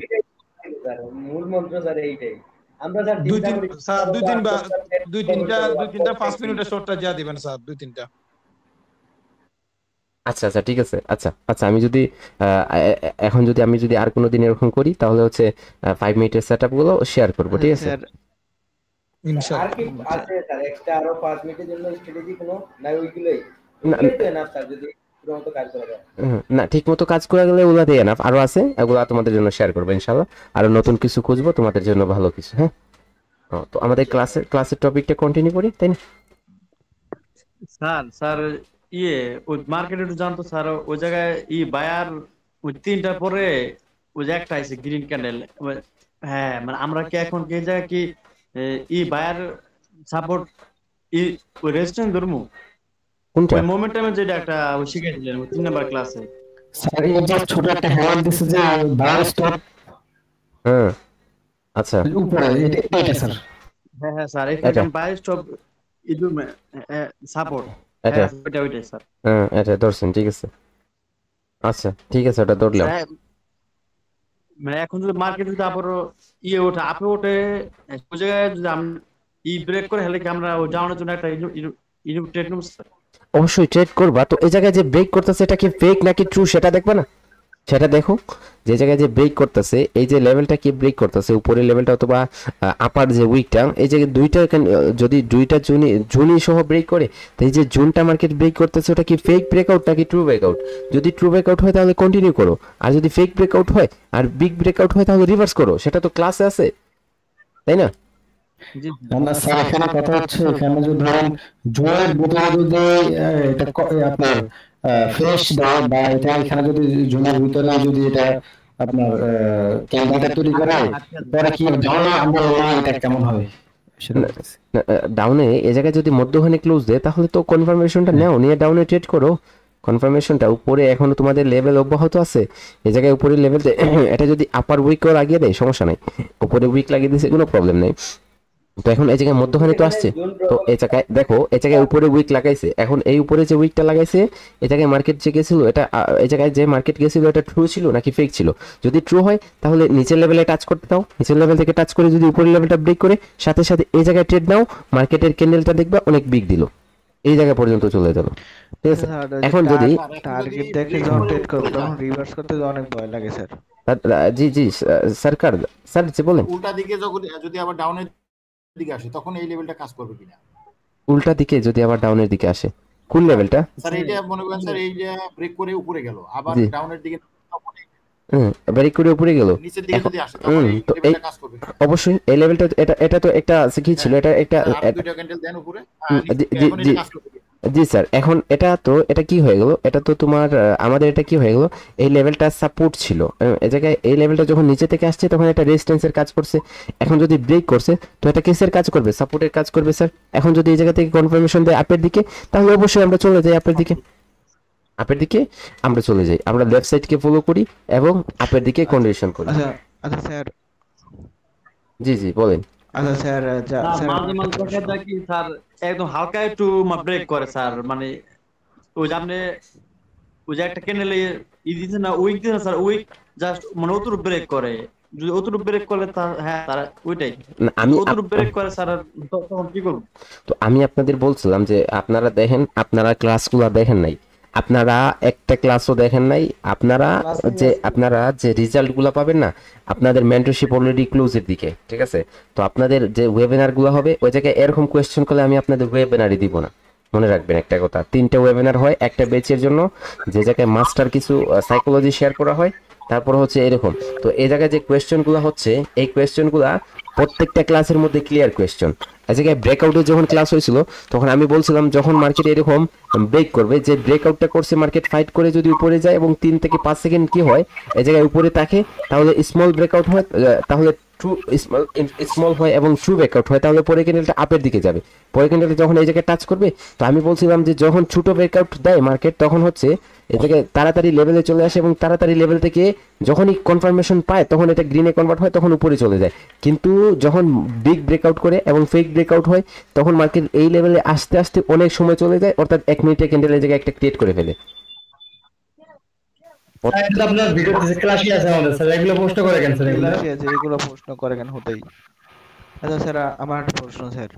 এটাই স্যার, মূল মন্ত্র স্যার এইটাই। আমরা স্যার দুই চিন্তা তিন করি স্যার দুই তিনবার দুই তিনটা করতে 5 মিনিটের শর্টটা যা দিবেন স্যার 2-3টা। আচ্ছা আচ্ছা ঠিক আছে। আচ্ছা আচ্ছা, আমি যদি এখন যদি আমি যদি আর কোনো দিন এরকম করি তাহলে হচ্ছে 5 মিনিটের সেট আপগুলো শেয়ার করবো, ঠিক আছে? আর ইনশাআল্লাহ। কি আছে স্যার এক্সট্রা আরো 5 মিনিটের জন্য স্ট্র্যাটেজি কোনো না ওইগুলোই না ওইগুলোই তো এনাফ স্যার যদি পুরো মতো কাজ করা যায়। না, ঠিক মতো কাজ করে গেলে ওগুলা দিয়ে না, আরো আছে, এগুলো তোমাদের জন্য শেয়ার করবো ইনশাল্লাহ। আরো নতুন কিছু খুঁজবো তোমাদের জন্য, ভালো কিছু। হ্যাঁ, তো আমাদের ক্লাসের টপিকটা কন্টিনিউ করি, তাই না? স্যার স্যার ইয়ে ওই মার্কেটে একটু জানতো স্যার, ওই জায়গায় বায়ার ওই 3টার পরে ওই যে একটা আছে গ্রিন ক্যান্ডেল। হ্যাঁ মানে আমরা কি এখন কি জায়গায় কি বায়ার সাপোর্ট ওই রেজিস্ট্যান্স ধরমু কোনটা? ওই মোমেন্টামে যেটা একটা ওই শিখাইছিলেন ওই 3 নাম্বার ক্লাসে। স্যার এই যে ছোট একটা হেলান দিছে যে বায়ার স্টপ হ্যাঁ আচ্ছা, উপরে, এটা স্যার। হ্যাঁ হ্যাঁ স্যার এটা এখানে বায়ার স্টপ ইদুর সাপোর্ট। এটা হ্যাঁ ওইটাই স্যার। হ্যাঁ এটা ধরছেন, ঠিক আছে। আচ্ছা ঠিক আছে, ওটা ধরলাম। স্যার, মানে এখন যদি মার্কেট যদি আবারও ওঠে আপে ওঠে, ওই জায়গায় যদি আমরা ব্রেক করে হেলে কি আমরা ওই ডাউনের জন্য একটা ট্রেড নেব স্যার? অবশ্যই ট্রেড করবা। তো এই জায়গায় যে ব্রেক করতেছে এটা কি ফেক নাকি ট্রু সেটা দেখবা না? সেটা দেখো, যে জায়গায় যে ব্রেক করতেছে, এই যে লেভেলটা কি ব্রেক করতেছে, উপরের লেভেলটা অথবা আপার যে উইকটা, এই জায়গায় দুইটা যদি দুইটা জুনি সহ ব্রেক করে, তো এই যে জুনটা মার্কেট ব্রেক করতেছে ওটা কি ফেক ব্রেকআউট নাকি ট্রু ব্রেকআউট? যদি ট্রু ব্রেকআউট হয় তাহলে কন্টিনিউ করো, আর যদি ফেক ব্রেকআউট হয় আর বিগ ব্রেকআউট হয় তাহলে রিভার্স করো, সেটা তো ক্লাসে আছে, তাই না? জি না স্যার, এখানে কথা হচ্ছে, এখানে যদি ধরেন জুনের ভিতরে যদি এটা আপনার ফ্রেশ দেয় বা এটা এখানে যদি জুনের ভিতরে যদি এটা আপনার ক্যান্ডেলটা তৈরি করে, পরে কি জানো আমরা এটা কেমন হবে সেটা বলতেছি। ডাউনে এই জায়গায় যদি মধ্যখানে ক্লোজ দেয় তাহলে তো কনফার্মেশনটা নাও, নিয়ে ডাউনে ট্রেড করো। কনফার্মেশনটা উপরে এখনো তোমাদের লেভেল অব্যাহত আছে, এই জায়গায় উপরে লেভেল এটা যদি আপার উইকও লাগিয়ে দেয় সমস্যা নাই, উপরে উইক লাগিয়ে দিয়েছে কোনো প্রবলেম নেই। তো এখন এই জায়গায় মধ্যখানে তো আসছে, তো এই জায়গায় দেখো এই জায়গায় উপরে উইক লাগাইছে, এখন এই উপরে যে উইকটা লাগাইছে এই জায়গায় মার্কেট যে গেছিল, এটা এই জায়গায় যে মার্কেট গেছিল এটা ট্রু ছিল নাকি ফেক ছিল? যদি ট্রু হয় তাহলে নিচের লেভেলে টাচ করতে দাও, নিচের লেভেল থেকে টাচ করে যদি উপরের লেভেলটা ব্রেক করে সাথে সাথে এই জায়গায় ট্রেড নাও, মার্কেটের ক্যান্ডেলটা দেখবা অনেক বিগ দিল, এই জায়গা পর্যন্ত চলে যাবে, ঠিক আছে? এখন যদি টার্গেট দেখে যখন ট্রেড করব তখন রিভার্স করতে অনেক ভয় লাগে স্যার। জি জি সরকার স্যার যে বলেন উল্টা দিকে যদি আবার ডাউনের দিকে আসে তখন এই লেভেলটা কাজ করবে কিনা? উল্টা দিকে যদি আবার ডাউনের দিকে আসে, কোন লেভেলটা স্যার? এইটা মনে করেন স্যার এই যে ব্রেক করে উপরে গেল আবার ডাউনের দিকে, ব্রেক করে উপরে গেল, নিচের দিকে যদি আসে তখন এই লেভেলটা কাজ করবে? অবশ্যই এই লেভেলটা এটা তো একটা কি ছিল, এটা একটা দুইটা ক্যান্ডেল দেন উপরে, জি জি স্যার। এখন এটা কি হয়ে গেল, এটা তো তোমার আমাদের এটা কি হয়ে গেল, এই লেভেলটা সাপোর্ট ছিল, এই জায়গায় এই লেভেলটা যখন নিচে থেকে আসছে তখন এটা রেজিস্ট্যান্সের কাজ করছে, এখন যদি ব্রেক করছে তো এটা কিসের কাজ করবে? সাপোর্টের কাজ করবে স্যার। এখন যদি এই জায়গা থেকে কনফার্মেশন দেয় আপের দিকে তাহলে অবশ্যই আমরা চলে যাই আপের দিকে, আমরা চলে যাই, আমরা লেফট সাইডকে ফলো করি এবং আপের দিকে কন্ডিশন করি। আচ্ছা আচ্ছা স্যার। জি জি বলেন। আচ্ছা স্যার, মাঝে মাঝে দেখা যায় কি স্যার একদম হালকা একটু ব্রেক করে স্যার, মানে ওই যে আপনি ওই যে একটা ক্যান্ডেলে দিছে না, উইক দিছে না স্যার, উইক জাস্ট মানে অতটুকু ব্রেক করে, যদি অতটুকু ব্রেক করলে হ্যাঁ তারা ওইটাই আমি অতটুকু ব্রেক করে স্যার, তখন কি করব? তো আমি আপনাদের বলছিলাম যে আপনারা দেখেন, আপনারা ক্লাসগুলো দেখেন নাই, আপনারা একটা ক্লাসও দেখেন নাই, আপনারা যে রেজাল্টগুলো পাবেন না, আপনাদের মেন্টরশিপ অলরেডি ক্লোজের দিকে, ঠিক আছে? তো আপনাদের যে ওয়েবিনারগুলো হবে ওই জায়গায় এরকম কোয়েশ্চেন করলে আমি আপনাদের ওয়েবিনারই দিব না, মনে রাখবেন একটা কথা, 3টে ওয়েবিনার হয় একটা ব্যাচের জন্য, যে জায়গায় মাস্টার কিছু সাইকোলজি শেয়ার করা হয়, তারপর হচ্ছে এরকম। তো এই জায়গায় যে কোয়েশ্চেনগুলো হচ্ছে এই কোয়েশ্চেনগুলা প্রত্যেকটা ক্লাসের মধ্যে ক্লিয়ার কোয়েশ্চেন। এই জায়গায় ব্রেকআউটে যখন ক্লাস হয়েছিল তখন আমি বলছিলাম যখন মার্কেট এরকম ব্রেক করবে, যে ব্রেকআউটটা করছে মার্কেট ফাইট করে যদি উপরে যায় এবং 3 থেকে 5 সেকেন্ড কি হয় এই জায়গায় উপরে থাকে, তাহলে স্মল ব্রেকআউট হয়, তাহলে ট্রু স্মল হয় এবং ট্রু ব্রেকআউট হয়, তাহলে পরে ক্যান্ডেলটা আপের দিকে যাবে। পরে ক্যান্ডেলটা যখন এই জায়গায় টাচ করবে, তো আমি বলছিলাম যে যখন ছোট ব্রেকআউট দেয় মার্কেট তখন হচ্ছে এই জায়গায় তাড়াতাড়ি লেভেলে চলে আসে এবং তাড়াতাড়ি লেভেল থেকে যখনই কনফার্মেশন পায় তখন এটা গ্রিনে কনভার্ট হয়, তখন উপরে চলে যায়। কিন্তু যখন বিগ ব্রেকআউট করে এবং ফেক ব্রেকআউট হয় তখন মার্কেট এই লেভেলে আস্তে আস্তে অনেক সময় চলে যায়, অর্থাৎ 1 মিনিটে ক্যান্ডেল এই জায়গায় একটা ক্রিয়েট করে ফেলে। আপনার ভিডিওতে ক্লাসই আছে আমাদের স্যার, এগুলো পোস্ট করে কেন স্যার? এগুলো ক্লাসে আছে, এগুলো প্রশ্ন করে কেন হতেই। আচ্ছা স্যার, আমার একটা প্রশ্ন স্যার,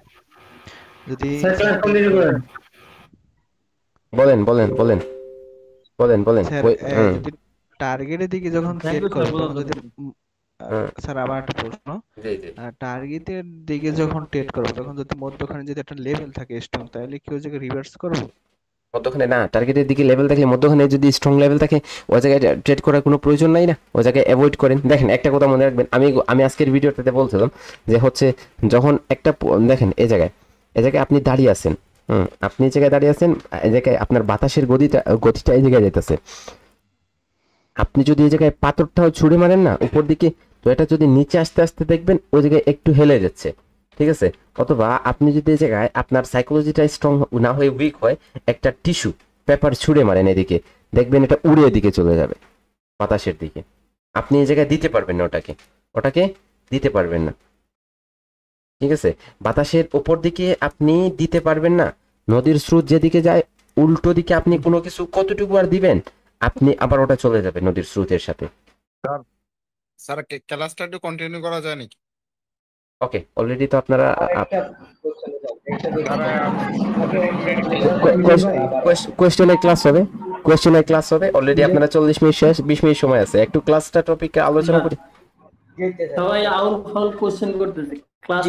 যদি স্যার ক্লাস কন্টিনিউ করেন। বলেন বলেন বলেন বলেন বলেন। স্যার যদি টার্গেটের দিকে যখন সেট করে তখন যদি স্যার আমার একটা প্রশ্ন, টার্গেটের দিকে যখন ট্রেড করবো তখন যদি মধ্যখানে যদি একটা লেভেল থাকে স্ট্রং, তাহলে কি ওই জায়গায় রিভার্স করবো? মধ্যখানে না, টার্গেটের দিকে লেভেল থাকলে মধ্যখানে যদি স্ট্রং লেভেল থাকে ওই জায়গায় ট্রেড করার কোনো প্রয়োজন নাই না, ওই জায়গায় অ্যাভয়েড করেন। দেখেন একটা কথা মনে রাখবেন, আমি আজকের ভিডিওটাতে বলছিলাম যে হচ্ছে যখন একটা দেখেন এই জায়গায় আপনি দাঁড়িয়ে আছেন, আপনি এই জায়গায় দাঁড়িয়ে আছেন, এই জায়গায় আপনার বাতাসের গতিটা এই জায়গায় যেতেছে। আপনি যদি এই জায়গায় পাথরটাও ছুঁড়ে মারেন না উপর দিকে, তো এটা যদি নিচে আস্তে আস্তে দেখবেন ওই জায়গায় একটু হেলে যাচ্ছে, ঠিক আছে? অথবা আপনি যদি এই জায়গায় আপনার সাইকোলজিটা স্ট্রং না হয়ে উইক হয়, একটা টিস্যু পেপার ছুঁড়ে মারেন এদিকে, দেখবেন এটা উড়ে এদিকে চলে যাবে বাতাসের দিকে। আপনি এই জায়গায় দিতে পারবেন না, ওটাকে দিতে পারবেন না, ঠিক আছে? বাতাসের উপর দিকে আপনি দিতে পারবেন না। নদীর স্রোত যেদিকে যায় উল্টো দিকে আপনি কোনো কিছু কতটুকু আর দিবেন, আপনি আবার ওটা চলে যাবে নদীর স্রোতের সাথে। স্যার ক্লাসটা একটু কন্টিনিউ করা যায় নাকি? ওকে, অলরেডি তো আপনারা কোয়েশ্চেনের ক্লাস হবে অলরেডি, আপনারা 40 মিনিট শেষ, 20 মিনিট সময় আছে, একটু ক্লাসটা টপিকে আলোচনা করি। সবাই আউল ফাউল কোশ্চেন করতেছে, ক্লাস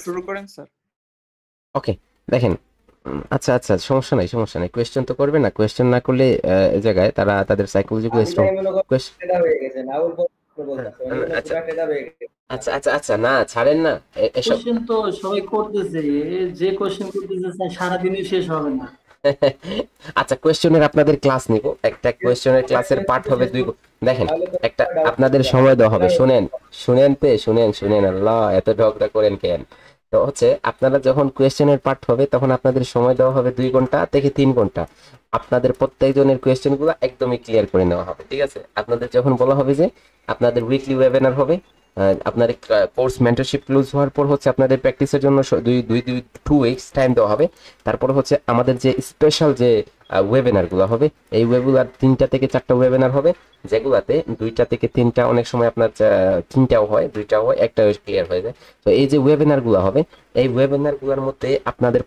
শুরু করেন স্যার। ওকে দেখেন, আচ্ছা আচ্ছা সমস্যা নাই কোয়েশ্চেন তো করবে না, কোয়েশ্চেন না করলে এই জায়গায় তারা তাদের সাইকোলজিক্যাল স্ট্রং আচ্ছা আচ্ছা আচ্ছা না ছাড়েন না এসব কোশ্চেন তো সবাই করতেছে, যে কোশ্চেন করতেছে সারা দিনই শেষ হবে না। আচ্ছা কোয়েশ্চেনের আপনাদের ক্লাস নিব, একটা কোয়েশ্চেনের ক্লাসের পার্ট হবে 2। দেখেন একটা আপনাদের সময় দেওয়া হবে, শুনেন আল্লাহ এত ঝগড়া করেন কেন? তো হচ্ছে আপনারা যখন কোয়েশ্চেনের পার্ট হবে তখন আপনাদের সময় দেওয়া হবে 2 ঘন্টা থেকে 3 ঘন্টা। আপনাদের প্রত্যেকজনের কোয়েশ্চেনগুলো একদমই ক্লিয়ার করে নেওয়া হবে, ঠিক আছে? আপনাদের যখন বলা হবে যে আপনাদের উইকলি ওয়েবিনার হবে, আপনাদের কোর্স মেন্টরশিপ ক্লোজ হওয়ার পর হচ্ছে আপনাদের প্র্যাকটিসের জন্য 2 উইকস টাইম দেওয়া হবে। তারপর হচ্ছে আমাদের যে স্পেশাল যে ওয়েবিনারগুলো হবে, এই ওয়েবিনার 3টা থেকে 4টা ওয়েবিনার হবে, যেগুলাতে 2টা থেকে 3টা, অনেক সময় আপনার 3টাও হয়, 2টাও হয়, একটা ক্লিয়ার হয়ে যায়। তো এই যে ওয়েবিনারগুলো হবে, এই ওয়েবিনারগুলোর মধ্যে আপনাদের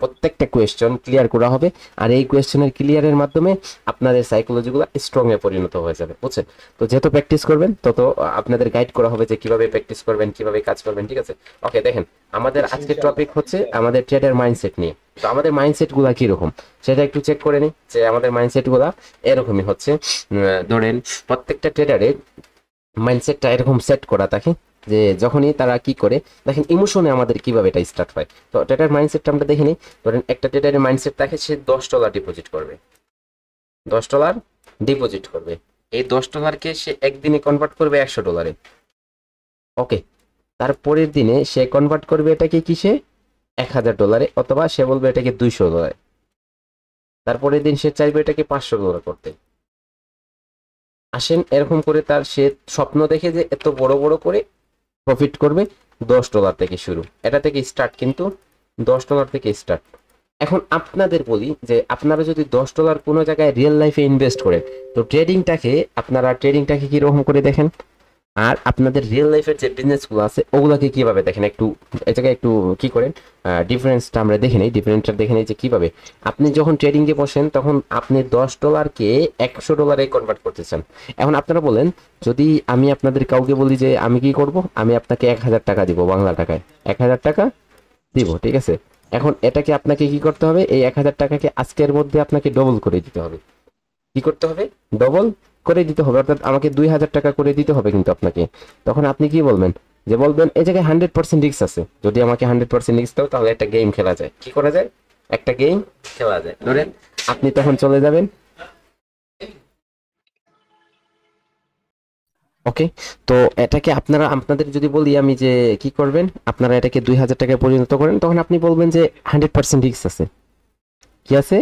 প্রত্যেকটা কোয়েশ্চেন ক্লিয়ার করা হবে, আর এই কোয়েশ্চেনের ক্লিয়ারের মাধ্যমে আপনাদের সাইকোলজিগুলো স্ট্রং এ পরিণত হয়ে যাবে, বুঝছেন? তো যত প্র্যাকটিস করবেন তত আপনাদের গাইড করা হবে যে কিভাবে প্র্যাকটিস করবেন, কিভাবে কাজ করবেন, ঠিক আছে? ওকে দেখেন, আমাদের আজকের টপিক হচ্ছে আমাদের ট্রেডার মাইন্ডসেট নিয়ে। তো আমাদের মাইন্ডসেটগুলো কিরকম সেটা একটু চেক করে নিই, যে আমাদের মাইন্ডসেটগুলো এরকমই হচ্ছে। ধরেন প্রত্যেকটা ট্রেডারের মাইন্ডসেটটা এরকম সেট করা থাকে যে যখনই তারা কি করে, দেখেন ইমোশনে আমাদের কিভাবে এটা স্টার্ট হয়। তো ট্রেডার মাইন্ডসেটটা আমরা দেখে নিই। ধরেন একটা ট্রেডারের মাইন্ডসেট থাকে সে $10 ডিপোজিট করবে, $10 ডিপোজিট করবে, এই $10কে সে একদিনে কনভার্ট করবে $100। ওকে, তারপরের দিনে সে কনভার্ট করবে এটাকে কিসে, $1000, অথবা সে বলবে এটাকে $200। তারপরের দিন সে চাইবে এটাকে $500 করতে। আসেন এরকম করে তার সে স্বপ্ন দেখে যে এত বড় বড় করে প্রফিট করবে, $10 থেকে শুরু, এটা থেকে স্টার্ট, কিন্তু $10 থেকে স্টার্ট। এখন আপনাদের বলি যে আপনারা যদি $10 কোনো জায়গায় রিয়েল লাইফে ইনভেস্ট করেন, তো ট্রেডিংটাকে কিরকম করে দেখেন, আর আপনাদের রিয়েল লাইফের যে বিজনেসগুলো আছে ওগুলোকে কিভাবে দেখেন, একটু এই জায়গায় একটু কি করেন, ডিফারেন্সটা আমরা দেখে নিই, যে কিভাবে আপনি যখন ট্রেডিংয়ে বসেন তখন আপনি $10কে $100 কনভার্ট করতে চান। এখন আপনারা বলেন, যদি আমি আপনাদের কাউকে বলি যে আমি কি করব, আমি আপনাকে 1000 টাকা দিব, বাংলা টাকায় 1000 টাকা দিব, ঠিক আছে? এখন এটাকে আপনাকে কি করতে হবে, এই 1000 টাকাকে আজকের মধ্যে আপনাকে ডবল করে দিতে হবে। কি করতে হবে? ডবল করে দিতে হবে, অর্থাৎ আমাকে 2000 টাকা করে দিতে হবে কিন্তু আপনাকে। তখন আপনি কি বলবেন, যে বলবেন এই জায়গায় 100% রিস্ক আছে, যদি আমাকে 100% রিস্ক দাও তাহলে একটা গেম খেলা যায়। কি করা যায়? একটা গেম খেলা যায়। ধরেন আপনি তখন চলে যাবেন, ওকে। তো এটাকে আপনাদের যদি বলি আমি যে কি করবেন, আপনারা এটাকে 2000 টাকায় পরিণত করেন, তখন আপনি বলবেন যে 100% রিস্ক আছে। কি আছে?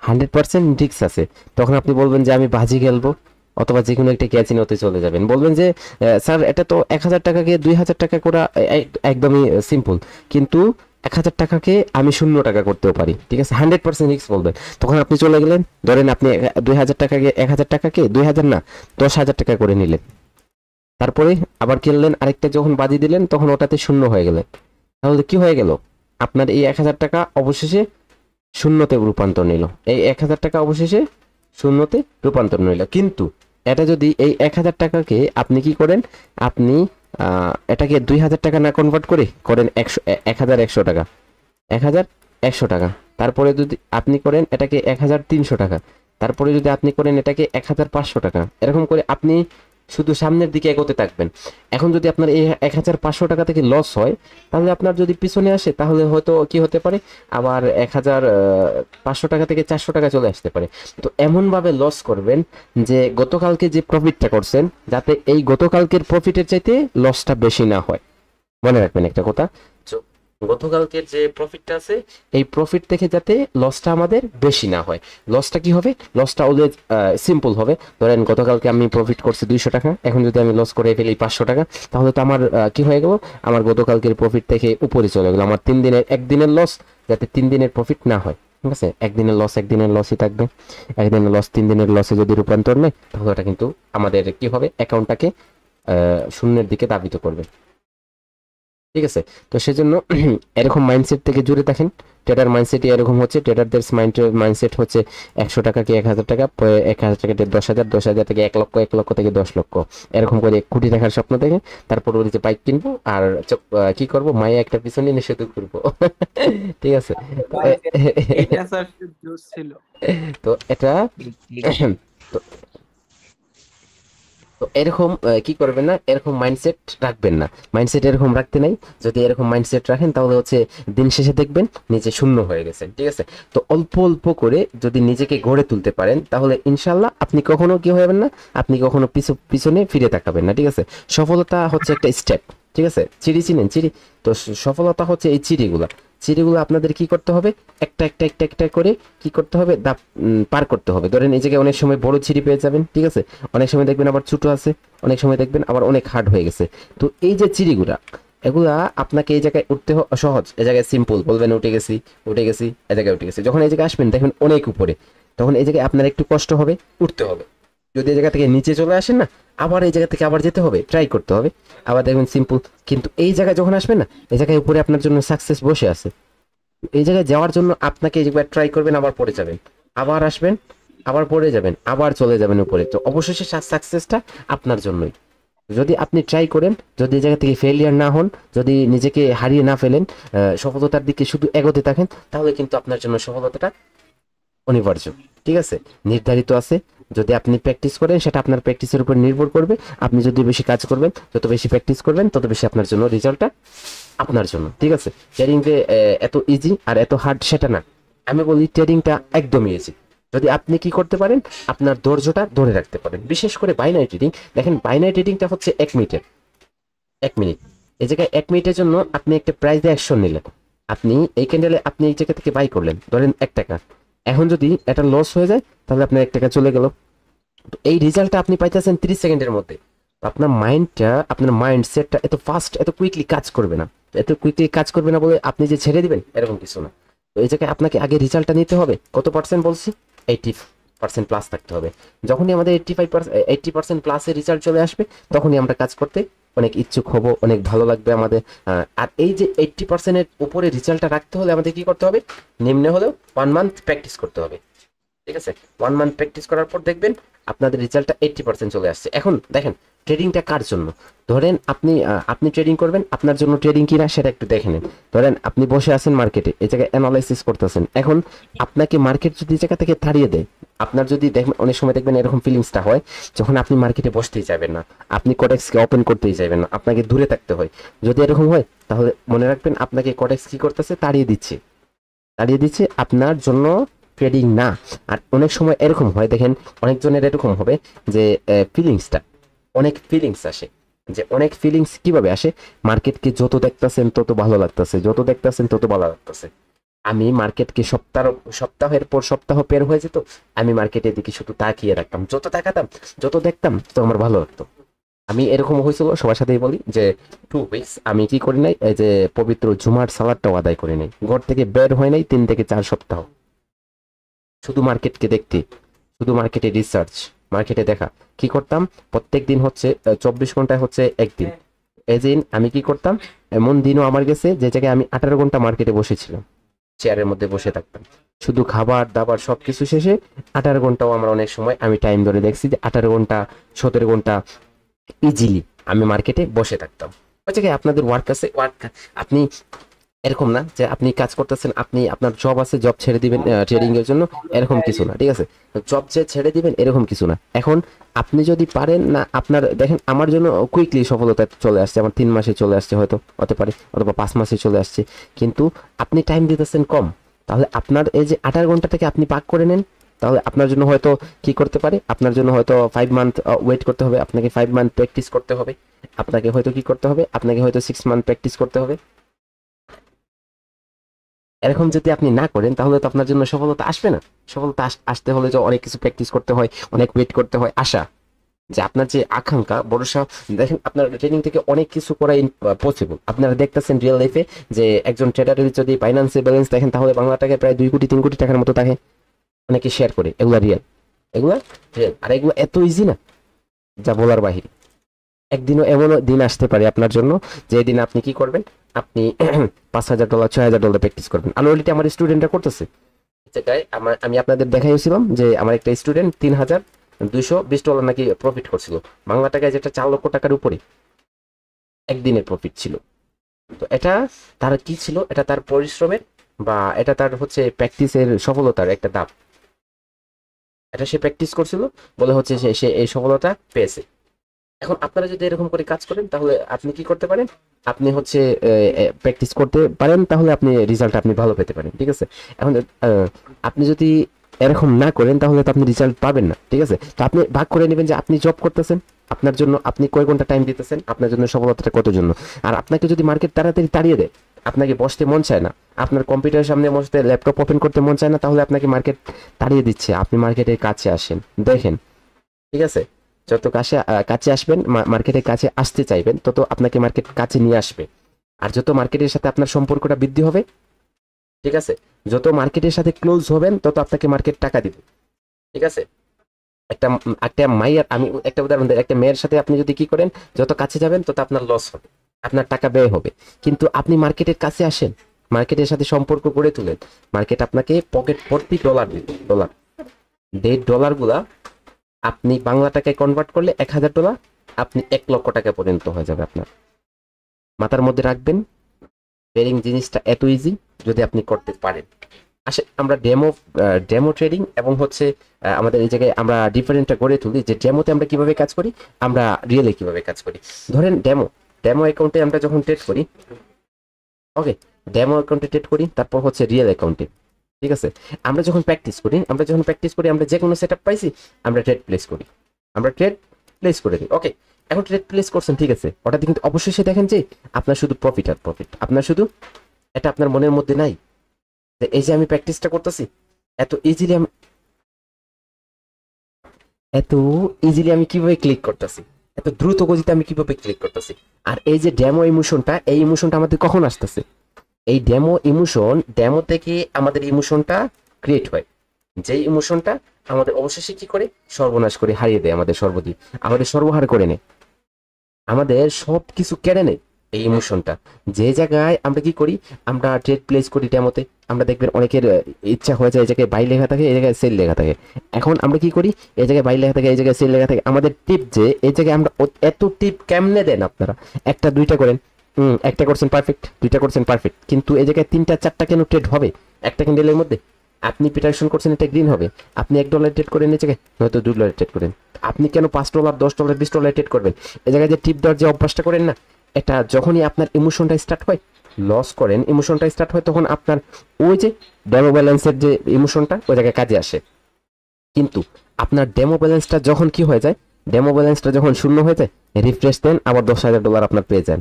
100% রিস্ক আছে। তখন আপনি বলবেন যে আমি বাজি খেলবো, অথবা যে কোনো একটা ক্যাসিনোতে চলে যাবেন, বলবেন যে স্যার এটা তো 1000 টাকাকে 2000 টাকা করা একদমই সিম্পল, কিন্তু 1000 টাকাকে আমি 0 টাকা করতেও পারি, ঠিক আছে, 100% রিস্ক বলবেন। তখন আপনি চলে গেলেন, ধরেন আপনি 2000 টাকাকে 1000 টাকাকে 2000 না 10,000 টাকা করে নিলেন, তারপরে আবার কিনলেন, আরেকটা যখন বাজি দিলেন তখন ওটাতে 0 হয়ে গেলেন। তাহলে কি হয়ে গেল? আপনার এই 1000 টাকা অবশেষে শূন্যতে রূপান্তর নিল, এই 1000 টাকা অবশেষে শূন্যতে রূপান্তর নিল। কিন্তু এটা যদি এই 1000 টাকাকে আপনি কি করেন, আপনি এটাকে 2000 টাকা না কনভার্ট করে করেন 1100 টাকা, 1100 টাকা, তারপরে যদি আপনি করেন এটাকে 1300 টাকা, তারপরে যদি আপনি করেন এটাকে 1500 টাকা, এরকম করে আপনি শুধু সামনের দিকে এগোতে থাকবেন। এখন যদি আপনার এই 1500 টাকা থেকে লস হয়, তাহলে আপনার যদি পিছনে আসে তাহলে হয়তো কি হতে পারে, আবার 1500 টাকা থেকে 400 টাকা চলে আসতে পারে। তো এমনভাবে লস করবেন যে গতকালকে যে প্রফিটটা করছেন, যাতে এই গতকালকের প্রফিটের চাইতে লসটা বেশি না হয়। মনে রাখবেন একটা কথা, গতকালকের যে প্রফিটটা আছে এই প্রফিট থেকে যাতে লসটা আমাদের বেশি না হয়। লসটা কি হবে? লসটা অলওয়েজ সিম্পল হবে। ধরেন গতকালকে আমি প্রফিট করছি 200 টাকা, এখন যদি আমি লস করে ফেলি 500 টাকা, তাহলে তো আমার কি হয়ে গেল, আমার গতকালকের প্রফিট থেকে উপরে চলে গেল। আমার 3 দিনের একদিনের লস যাতে 3 দিনের প্রফিট না হয়, ঠিক আছে। একদিনের লসই থাকবে, একদিনের লস 3 দিনের লসে যদি রূপান্তর নেয় তাহলে ওটা কিন্তু আমাদের কি হবে, অ্যাকাউন্টটাকে শূন্যের দিকে ধাবিত করবে, ঠিক আছে। তো সেজন্য এরকম মাইন্ডসেট থেকে জুড়ে থাকেন। ট্রেডার মাইন্ডসেটই এরকম হচ্ছে, ট্রেডারদের মাইন্ডসেট হচ্ছে 100 টাকাকে 1000 টাকা, 1000 টাকাকে 10,000, 10,000 থেকে 1 লক্ষ, 1 লক্ষ থেকে 10 লক্ষ, এরকম করে 1 কোটি টাকার স্বপ্ন দেখে তারপর ওদিকে বাইক কিনবো আর কি করব, মায়ে একটা পিছনে নিয়ে শুধু ঘুরবো, ঠিক আছে। তো এটা তো এরকম কি করবেন না, এরকম মাইন্ডসেট রাখবেন না। মাইন্ডসেট এরকম রাখতে নাই। যদি এরকম মাইন্ডসেট রাখেন তাহলে হচ্ছে দিন শেষে দেখবেন নিচে শূন্য হয়ে গেছে, ঠিক আছে। তো অল্প অল্প করে যদি নিজেকে গড়ে তুলতে পারেন তাহলে ইনশাল্লাহ আপনি কখনো কি হবেন না, আপনি কখনো পিছনে ফিরে তাকাবেন না, ঠিক আছে। সফলতা হচ্ছে একটা স্টেপ, ঠিক আছে। চিড়ি চিনেন? চিড়ি। তো সফলতা হচ্ছে এই চিড়িগুলো আপনাদের কি করতে হবে, একটা একটা একটা একটা করে কি করতে হবে, পার করতে হবে। ধরেন এই জায়গায় অনেক সময় বড় চিড়ি পেয়ে যাবেন, ঠিক আছে, অনেক সময় দেখবেন আবার ছোট আছে, অনেক সময় দেখবেন আবার অনেক হার্ড হয়ে গেছে। তো এই যে চিড়িগুলা, এগুলা আপনাকে এই জায়গায় উঠতে সহজ, এই জায়গায় সিম্পল, বলবেন উঠে গেছি, এই জায়গায় উঠে গেছি। যখন এই জায়গায় আসবেন দেখবেন অনেক উপরে, তখন এই জায়গায় আপনার একটু কষ্ট হবে, উঠতে হবে। যদি এই জায়গা থেকে নিচে চলে আসেন না, আবার এই জায়গা থেকে আবার যেতে হবে, ট্রাই করতে হবে, আবার দেখবেন সিম্পল। কিন্তু এই জায়গায় যখন আসবেন না, এই জায়গায় উপরে আপনার জন্য সাকসেস বসে আছে। এই জায়গায় যাওয়ার জন্য আপনাকে একবার ট্রাই করবেন, আবার পড়ে যাবেন, আবার আসবেন, আবার পড়ে যাবেন, আবার চলে যাবেন উপরে। তো অবশেষে সাকসেসটা আপনার জন্যই। যদি আপনি ট্রাই করেন, যদি এই জায়গা থেকে ফেলিয়ার না হন, যদি নিজেকে হারিয়ে না ফেলেন, সফলতার দিকে শুধু এগোতে থাকেন, তাহলে কিন্তু আপনার জন্য সফলতাটা অনিবার্য, ঠিক আছে, নির্ধারিত আছে। যদি আপনি প্র্যাকটিস করেন সেটা আপনার প্র্যাকটিসের উপর নির্ভর করবে। আপনি যদি বেশি কাজ করবেন, যত বেশি প্র্যাকটিস করবেন, তত বেশি আপনার জন্য রেজাল্টটা আপনার জন্য, ঠিক আছে। ট্রেডিং যে এত ইজি আর এত হার্ড সেটা না। আমি বলি ট্রেডিংটা একদমই ইজি যদি আপনি কি করতে পারেন, আপনার ধৈর্যটা ধরে রাখতে পারেন। বিশেষ করে বাইনারি ট্রেডিং, দেখেন বাইনারি ট্রেডিংটা হচ্ছে 1 মিনিট। এই জায়গায় 1 মিনিটের জন্য আপনি একটা প্রাইসে অ্যাকশন নিলেন, আপনি এই ক্যান্ডেলে আপনি এই জায়গা থেকে বাই করলেন, ধরেন 1 টাকা। এখন যদি এটা লস হয়ে যায় তাহলে আপনার 1 টাকা চলে গেল। তো এই রেজাল্টটা আপনি পাইতেছেন 30 সেকেন্ডের মধ্যে। আপনার মাইন্ডসেটটা এত ফাস্ট, এত কুইকলি কাজ করবে না বলে আপনি যে ছেড়ে দিবেন এরকম কিছু না। তো এই জায়গায় আপনাকে আগে রেজাল্টটা নিতে হবে। কত পার্সেন্ট বলছি? 80% প্লাস থাকতে হবে। যখনই আমাদের 80% প্লাসের রেজাল্ট চলে আসবে, তখনই আমরা কাজ করতে অনেক ইচ্ছুক হব, অনেক ভালো লাগবে আমাদের। আর এই যে 80%-এর উপরে রেজাল্টটা রাখতে হলে আমাদের কি করতে হবে? নিম্নে হলেও 1 মান্থ প্র্যাকটিস করতে হবে। ঠিক আছে 1 মান্থ প্র্যাকটিস করার পর দেখবেন আপনাদের রেজাল্টটা 80% চলে আসছে। এখন দেখেন ট্রেডিংটা কার জন্য, ধরেন আপনি ট্রেডিং করবেন, আপনার জন্য ট্রেডিং কিনা সেটা একটু দেখে নেন। ধরেন আপনি বসে আছেন মার্কেটে, এই জায়গায় অ্যানালাইসিস করতেছেন, এখন আপনাকে মার্কেট যদি জায়গা থেকে তাড়িয়ে দেয়, আপনার যদি দেখবেন অনেক সময় দেখবেন এরকম ফিলিংসটা হয় যখন আপনি মার্কেটে বসতেই যাবেন না, আপনি কটেক্সকে ওপেন করতেই যাবেন না, আপনাকে দূরে থাকতে হয়। যদি এরকম হয় তাহলে মনে রাখবেন আপনাকে কটেক্স কি করতেছে, তাড়িয়ে দিচ্ছে আপনার জন্য ট্রেডিং না। আর অনেক সময় এরকম হয়, দেখেন অনেকজনের এরকম হবে যে অনেক ফিলিংস আসে, যে অনেক ফিলিংস কিভাবে আসে, মার্কেটকে যত দেখতেছেন তত ভালো লাগতেছে। আমি মার্কেটকে সপ্তাহের পর সপ্তাহ পের হয়ে যেত, আমি মার্কেটের দিকে শুধু তাকিয়ে রাখতাম, যত দেখতাম তো আমার ভালো লাগতো। আমি এরকম হয়েছিল, সবার সাথেই বলি যে 2 উইকস আমি কি করি নাই, এই যে পবিত্র জুমার সালাদটাও আদায় করি নাই, ঘর থেকে বের হয় নাই 3 থেকে 4 সপ্তাহ, শুধু মার্কেটকে দেখতে, শুধু মার্কেটে রিসার্চ, মার্কেটে দেখা। কি করতাম, প্রত্যেক দিন হচ্ছে 24 ঘন্টায় হচ্ছে একদিন, এদিন আমি কি করতাম, এমন দিনও আমার গেছে যে জায়গায় আমি 18 ঘন্টা মার্কেটে বসেছিলাম, চেয়ারের মধ্যে বসে থাকতাম, শুধু খাবার দাবার সবকিছু শেষে 18 ঘন্টাও আমার অনেক সময় আমি টাইম ধরে দেখছি যে 18 ঘন্টা 17 ঘন্টা ইজিলি আমি মার্কেটে বসে থাকতাম। ওই জায়গায় আপনাদের ওয়ার্ক আপনি এরকম না যে আপনি কাজ করতেছেন, আপনি আপনার জব আছে, জব ছেড়ে দিবেন ট্রেডিং এর জন্য, এরকম কিছু না, ঠিক আছে? জব যে ছেড়ে দিবেন এরকম কিছু না। এখন আপনি যদি পারেন না, আপনার দেখেন আমার জন্য কুইকলি সফলতা চলে আসছে, আমার 3 মাসে চলে আসছে হয়তো, হতে পারে অথবা 5 মাসে চলে আসছে, কিন্তু আপনি টাইম দিতেছেন কম। তাহলে আপনার এই যে 18 ঘন্টা থেকে আপনি পাক করে নেন, তাহলে আপনার জন্য হয়তো কি করতে পারে, আপনার জন্য হয়তো 5 মান্থ ওয়েট করতে হবে, আপনাকে 5 মান্থ প্র্যাকটিস করতে হবে, আপনাকে হয়তো কি করতে হবে, আপনাকে হয়তো 6 মান্থ প্র্যাকটিস করতে হবে। এরকম যদি আপনি না করেন তাহলে তো আপনার জন্য সফলতা আসবে না। সফলতা আসতে হলে যে অনেক কিছু প্র্যাকটিস করতে হয়, অনেক ওয়েট করতে হয়, আশা যে আপনার যে আকাঙ্ক্ষা ভরসা, দেখেন আপনার ট্রেনিং থেকে অনেক কিছু করা পসিবল। আপনারা দেখতেছেন রিয়েল লাইফে যে একজন ট্রেডারের যদি বাইন্যান্সে ব্যালেন্স দেখেন তাহলে বাংলা টাকায় প্রায় 2 কোটি 3 কোটি টাকার মতো থাকে, অনেকে শেয়ার করে, এগুলা রিয়েল। আর এগুলো এত ইজি না যা বলার বাহিরে। একদিনও এমন দিন আসতে পারে আপনার জন্য যে দিন আপনি কি করবেন, আপনি $5,000 $6,000 প্র্যাকটিস করবেন। অলরেডি আমার স্টুডেন্টরা করতেছে, আমি আপনাদের দেখাইছিলাম যে আমার একটা স্টুডেন্ট $3,220 নাকি প্রফিট করছিল, বাংলা টাকায় যেটা 4 লক্ষ টাকার উপরে একদিনের প্রফিট ছিল। তো এটা তার কি ছিল, এটা তার পরিশ্রমের বা এটা তার হচ্ছে প্র্যাকটিসের সফলতার একটা ধাপ। এটা সে প্র্যাকটিস করছিল বলে হচ্ছে সে এই সফলতা পেয়েছে। এখন আপনারা যদি এরকম করে কাজ করেন তাহলে আপনি কি করতে পারেন, আপনি হচ্ছে প্র্যাকটিস করতে পারেন, তাহলে আপনি রেজাল্ট আপনি ভালো পেতে পারেন, ঠিক আছে? এখন আপনি যদি এরকম না করেন তাহলে তো আপনি রেজাল্ট পাবেন না, ঠিক আছে? তো আপনি ভাগ করে নেবেন যে আপনি জব করতেছেন, আপনার জন্য আপনি কয় ঘন্টা টাইম দিতেছেন, আপনার জন্য সফলতাটা কত জন্য। আর আপনাকে যদি মার্কেট তাড়াতাড়ি তাড়িয়ে দেয়, আপনাকে বসতে মন চায় না, আপনার কম্পিউটারের সামনে বসতে, ল্যাপটপ ওপেন করতে মন চায় না, তাহলে আপনাকে মার্কেট তাড়িয়ে দিচ্ছে, আপনি মার্কেটের কাছে আসেন, দেখেন, ঠিক আছে? যত কাছে আসবেন, মার্কেটের কাছে আসতে চাইবেন, তত আপনাকে মার্কেট কাছে নিয়ে আসবে। আর যত মার্কেটের সাথে আপনার সম্পর্কটা বৃদ্ধি হবে, ঠিক আছে, যত মার্কেটের সাথে ক্লোজ হবেন তত আপনাকে মার্কেট টাকা দিবে, ঠিক আছে? একটা মাইয়ার, আমি একটা উদাহরণ দিই, একটা মেয়ের সাথে আপনি যদি কি করেন, যত কাছে যাবেন তত আপনার লস হবে, আপনার টাকা ব্যয় হবে। কিন্তু আপনি মার্কেটের কাছে আসেন, মার্কেটের সাথে সম্পর্ক গড়ে তুলেন, মার্কেট আপনাকে পকেট ভর্তি ডলার দিবে, $1.5 গুলা আপনি বাংলা টাকায় কনভার্ট করলে $1,000 আপনি 1 লক্ষ টাকা পর্যন্ত হয়ে যাবে। আপনার মাথার মধ্যে রাখবেন, ট্রেডিং জিনিসটা এত ইজি যদি আপনি করতে পারেন। আসলে আমরা ডেমো ট্রেডিং এবং হচ্ছে আমাদের এই জায়গায় আমরা ডিফারেন্টটা গড়ে তুলি যে ডেমোতে আমরা কিভাবে কাজ করি, আমরা রিয়েলে কিভাবে কাজ করি। ধরেন ডেমো অ্যাকাউন্টে আমরা যখন ট্রেড করি, ওকে, ডেমো অ্যাকাউন্টে ট্রেড করি, তারপর হচ্ছে রিয়েল অ্যাকাউন্টে, ঠিক আছে? আমরা যখন প্র্যাকটিস করি, আমরা যে কোনো সেটআপ পাইছি, আমরা ট্রেড প্লেস করে দিই, ওকে। এখন ট্রেড প্লেস করছেন, ঠিক আছে, ওটাতে কিন্তু অবশ্যই দেখেন যে আপনার শুধু প্রফিট আর প্রফিট, আপনার শুধু এটা আপনার মনের মধ্যে নাই যে এই যে আমি প্র্যাকটিসটা করতেছি এত ইজিলি আমি কিভাবে ক্লিক করতেছি, এত দ্রুত গতিতে আমি কিভাবে ক্লিক করতেছি। আর এই যে ডেমো ইমোশনটা, এই ইমোশনটা আমাদের কখন আসতেছে, এই ডেমো থেকে আমাদের ইমোশনটা ক্রিয়েট হয়, যে ইমোশনটা আমাদের অবশেষে কি করে, সর্বনাশ করে হারিয়ে দেয়, আমাদের সর্বহার করে নেয়, আমাদের সব কিছু কেড়ে নেয় এই ইমোশনটা। যে জায়গায় আমরা কি করি, আমরা ট্রেড প্লেস করি ডেমোতে, আমরা দেখবেন অনেকের ইচ্ছা হয়ে যায় এই জায়গায় বাই লেখা থাকে, এই জায়গায় সেল লেখা থাকে। এখন আমরা কি করি, এই জায়গায় বাই লেখা থাকে, এই জায়গায় সেল লেখা থাকে, আমাদের টিপ যে এই জায়গায় আমরা এত টিপ কেমনে দেন আপনারা? একটা দুইটা করেন, একটা করছেন পারফেক্ট, দুইটা করছেন পারফেক্ট, কিন্তু এই জায়গায় 3টা 4টা কেন ট্রেড হবে একটা ক্যান্ডেলের মধ্যে? আপনি প্রিপারেশন করছেন এটা গ্রিন হবে, আপনি $1 ট্রেড করেন এই জায়গায়, হয়তো $2 ট্রেড করেন, আপনি কেন $5 $10 $20 ট্রেড করবেন? এই জায়গায় যে টিপ দেওয়ার যে অভ্যাসটা করেন না, এটা যখনই আপনার ইমোশনটা স্টার্ট হয়, লস করেন, ইমোশনটা স্টার্ট হয়, তখন আপনার ওই যে ডেমো ব্যালেন্সের যে ইমোশনটা ওই জায়গায় কাজে আসে। কিন্তু আপনার ডেমো ব্যালেন্সটা যখন কি হয়ে যায়, ডেমো ব্যালেন্সটা যখন শূন্য হয়ে যায়, রিফ্রেশ দেন, আবার $10,000 আপনার পেয়ে যান।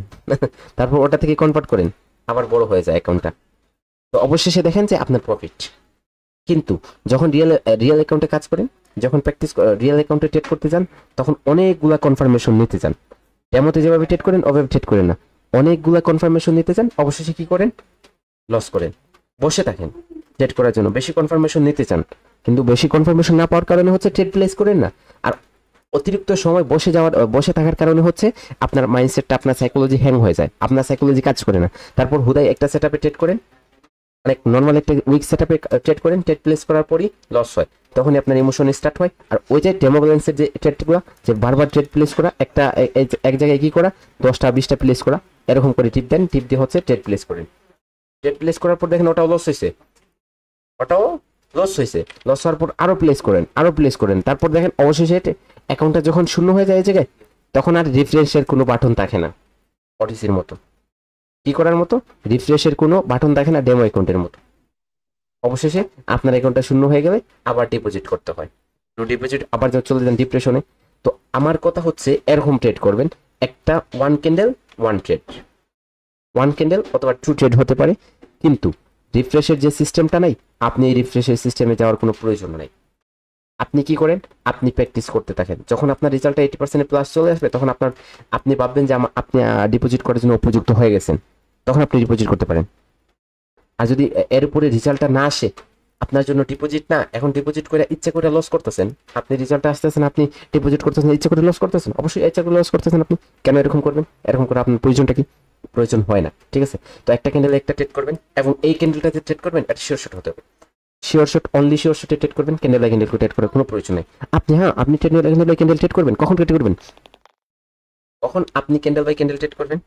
তারপর ওটা থেকে কনভার্ট করেন, আবার বড় হয়ে যায় অ্যাকাউন্টটা, তো অবশেষে দেখেন যে আপনার প্রফিট। কিন্তু যখন রিয়েল অ্যাকাউন্টে কাজ করেন, যখন রিয়েল অ্যাকাউন্টে ট্রেড করতে যান, তখন অনেকগুলা কনফার্মেশন নিতে যান। ডেমোতে যেভাবে ট্রেড করেন ওভাবে ট্রেড করেন না, অনেকগুলা কনফার্মেশন নিতে যান, অবশেষে কি করেন, লস করেন। বসে থাকেন ট্রেড করার জন্য, বেশি কনফার্মেশন নিতে চান, কিন্তু বেশি কনফার্মেশন না পাওয়ার কারণে হচ্ছে ট্রেড প্লেস করেন না। আর অতিরিক্ত সময় বসে থাকার কারণে হচ্ছে আপনার মাইন্ডসেটটা, আপনার সাইকোলজি হ্যাং হয়ে যায়, আপনার সাইকোলজি কাজ করে না। তারপর হুদাই একটা সেটআপে ট্রেড করেন, অনেক নর্মাল একটা উইক সেটআপে ট্রেড করেন, ট্রেড প্লেস করার পরই লস হয়, তখনই আপনার ইমোশন স্টার্ট হয়। আর ওই যে ডেমো ব্যালেন্সের যে ট্রেডগুলো, যে বারবার ট্রেড প্লেস করা, এক জায়গায় কি করা, 10টা 20টা প্লেস করা, এরকম করে টিপ দেন, টিপ দিয়ে হচ্ছে ট্রেড প্লেস করেন। ট্রেড প্লেস করার পর দেখেন ওটাও লস হয়েছে, লস হওয়ার পর আরো প্লেস করেন, তারপর দেখেন অবশেষে অ্যাকাউন্টটা যখন শূন্য হয়ে যায় এই জায়গায়, তখন আর রিফ্রেশের কোনো বাটন থাকে না, অটিসির মতো। কি করার মতো? রিফ্রেশের কোনো বাটন থাকে না, ডেমো অ্যাকাউন্টের মতো। অবশেষে আপনার অ্যাকাউন্টটা শূন্য হয়ে গেলে আবার ডিপোজিট করতে হয়, আবার চলে যান ডিপ্রেশনে। তো আমার কথা হচ্ছে এরকম ট্রেড করবেন, একটা 1 ক্যান্ডেল 1 ট্রেড, 1 ক্যান্ডেল অথবা 2 ট্রেড হতে পারে, কিন্তু রিফ্রেশের যে সিস্টেমটা নাই, আপনি এই রিফ্রেশের সিস্টেমে যাওয়ার কোনো প্রয়োজন নাই। আপনি কি করেন, আপনি প্র্যাকটিস করতে থাকেন, যখন আপনার রেজাল্টটা 80% প্লাস চলে আসবে, তখন আপনি ভাববেন যে আপনি ডিপোজিট করার জন্য উপযুক্ত হয়ে গেছেন, তখন আপনি ডিপোজিট করতে পারেন। আর যদি এর উপরে রেজাল্টটা না আসে, আপনার জন্য ডিপোজিট না, এখন ডিপোজিট করে ইচ্ছে করে লস করতেছেন, আপনি রেজাল্টটা আসতেছেন, আপনি ডিপোজিট করতেছেন, ইচ্ছে করে লস করতেছেন, অবশ্যই ইচ্ছে করে লস করতেছেন। আপনি কেন এরকম করবেন? এরকম করে আপনার প্রয়োজনটা কি? প্রয়োজন হয় না, ঠিক আছে? তো একটা ক্যান্ডেলে একটা ট্রেড করবেন, এবং এই ক্যান্ডেলটাতে ট্রেড করবেন, এটা শিওর শট হতে হবে, শিওর শট, অনলি শিওর শটে ট্রেড করবেন, ক্যান্ডেল বাই ক্যান্ডেল ট্রেড করার কোনো প্রয়োজন নেই। আপনি ক্যান্ডেল বাই ক্যান্ডেল ট্রেড করবেন, কখন ট্রেড করবেন? কখন আপনি ক্যান্ডেল বাই ক্যান্ডেল ট্রেড করবেন?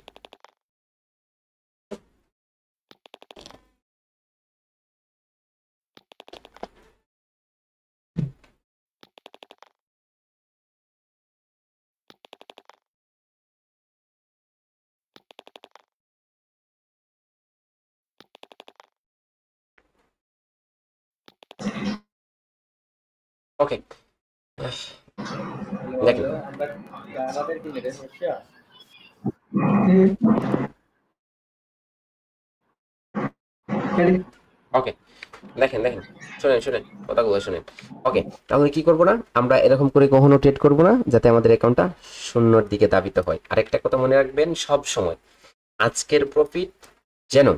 ওকে, দেখেন আমাদের কি নেটে সমস্যা? ওকে, দেখেন শুনেন কথাগুলো শুনেন। ওকে, তাহলে কি করবো না, আমরা এরকম করে কখনো ট্রেড করবো না, যাতে আমাদের অ্যাকাউন্টটা শূন্যর দিকে ধাবিত হয়। আরেকটা কথা মনে রাখবেন, সব সময় আজকের প্রফিট যেন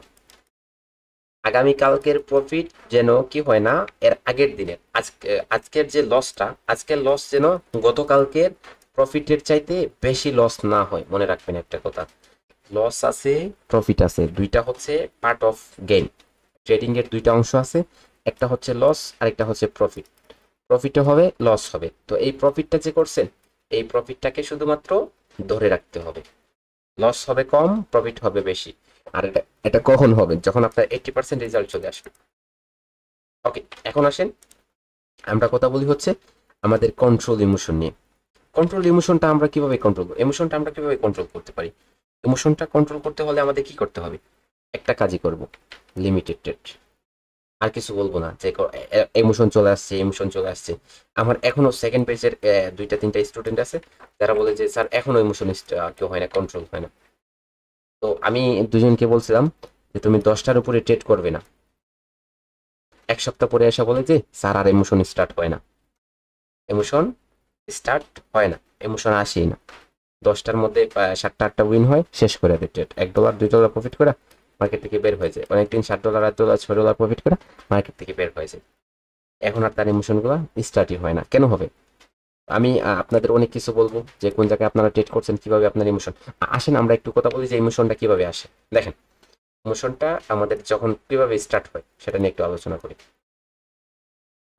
আগামীকালকের প্রফিট যেন কি হয় না, এর আগের দিনের আজকের যে লসটা, আজকের লস যেন গতকালকের প্রফিটের চাইতে বেশি লস না হয়। মনে রাখবেন একটা কথা, লস আছে প্রফিট আছে, দুইটা হচ্ছে পার্ট অফ গেইন। ট্রেডিং এর দুইটা অংশ আছে, একটা হচ্ছে লস আর একটা হচ্ছে প্রফিট। প্রফিটও হবে, লস হবে। তো এই প্রফিটটা যে করছেন, এই প্রফিটটাকে শুধুমাত্র ধরে রাখতে হবে। লস হবে কম, প্রফিট হবে বেশি। আর এটা কখন হবে? যখন আপনার 80% রেজাল্ট চলে আসবে। ওকে, এখন আসেন আমরা কথা বলি হচ্ছে আমাদের কন্ট্রোল ইমোশন নিয়ে। কন্ট্রোল ইমোশনটা আমরা কিভাবে কন্ট্রোল করতে পারি? ইমোশনটা কন্ট্রোল করতে হলে আমাদের কি করতে হবে? একটা কাজই করব, লিমিটেড ট্রেড। আর কিছু বলবো না যে ইমোশন চলে আসছে। আমার এখনো সেকেন্ড পেজের 2-3টা স্টুডেন্ট আছে যারা বলে যে স্যার এখনো ইমোশন কেউ হয় না, কন্ট্রোল হয় না। তো আমি দুজনকে বলছিলাম যে তুমি 10টার উপরে ট্রেড করবে না। এক সপ্তাহ পরে এসে বলে যে স্যার আর ইমোশন স্টার্ট হয় না, ইমোশন আসেই না। 10টার মধ্যে 7টা 8টা উইন হয়, শেষ করে দেয় ট্রেড। $1 $2 প্রফিট করে মার্কেট থেকে বের হয়ে যায়। অনেকদিন $7 $8 $6 প্রফিট করে মার্কেট থেকে বের হয়ে যায়। এখন আর তার ইমোশনগুলো স্টার্টই হয় না। কেন হবে? আমি আপনাদের অনেক কিছু বলবো যে কোন জায়গায় আপনারা ট্রেড করছেন, কিভাবে আপনার ইমোশন আসেন। আমরা একটু কথা বলি যে ইমোশনটা কিভাবে আসে। দেখেন, মোশনটা আমাদের যখন কিভাবে স্টার্ট হয় সেটা নিয়ে একটু আলোচনা করি।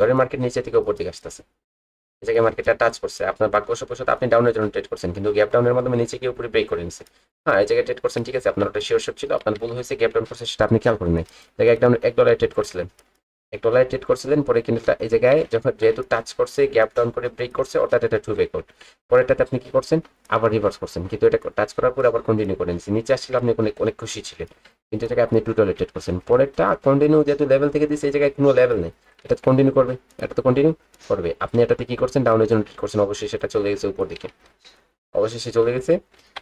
ধরেন মার্কেট নিচে থেকে উপর দিকে আসতেছে, এই জায়গায় মার্কেটটা টাচ করছে, আপনার ভাগ্যবশত আপনি ডাউনের জন্য ট্রেড করছেন, কিন্তু গ্যাপ ডাউনের মাধ্যমে নিচে গিয়ে উপরে ব্রেক করে নিছে। হ্যাঁ, এই জায়গায় ট্রেড করছেন, ঠিক আছে, আপনার একটা শিওর শট ছিল, আপনার ভুল হয়েছে, গ্যাপ ডাউন করছে, সেটা আপনি খেয়াল করেন নাই। জায়গায় $1 ট্রেড করছিলেন, $1 ট্রেড করছিলেন, পরে কিন্তু এই জায়গায় যখন যেহেতু টাচ করছে, গ্যাপ ডাউন করে ব্রেক করছে, অর্থাৎ এটা টু ব্রেক আউট। পরেরটাতে আপনি কি করছেন, আবার রিভার্স করছেন, কিন্তু এটা টাচ করার পরে আবার কন্টিনিউ করে নিচ্ছেন, নিচে আসছিল, আপনি অনেক খুশি ছিলেন, কিন্তু এটাকে আপনি $2 ট্রেড করছেন। পরেরটা কন্টিনিউ, যেহেতু লেভেল থেকে দিচ্ছে, এই জায়গায় কোনো লেভেল নেই, এটা কন্টিনিউ করবে, এটা তো কন্টিনিউ করবে। আপনি এটাতে কি করছেন, ডাউনের জন্য ট্রেড করছেন, অবশ্যই সেটা চলে গেছে উপর দিকে, অবশেষে চলে গেছে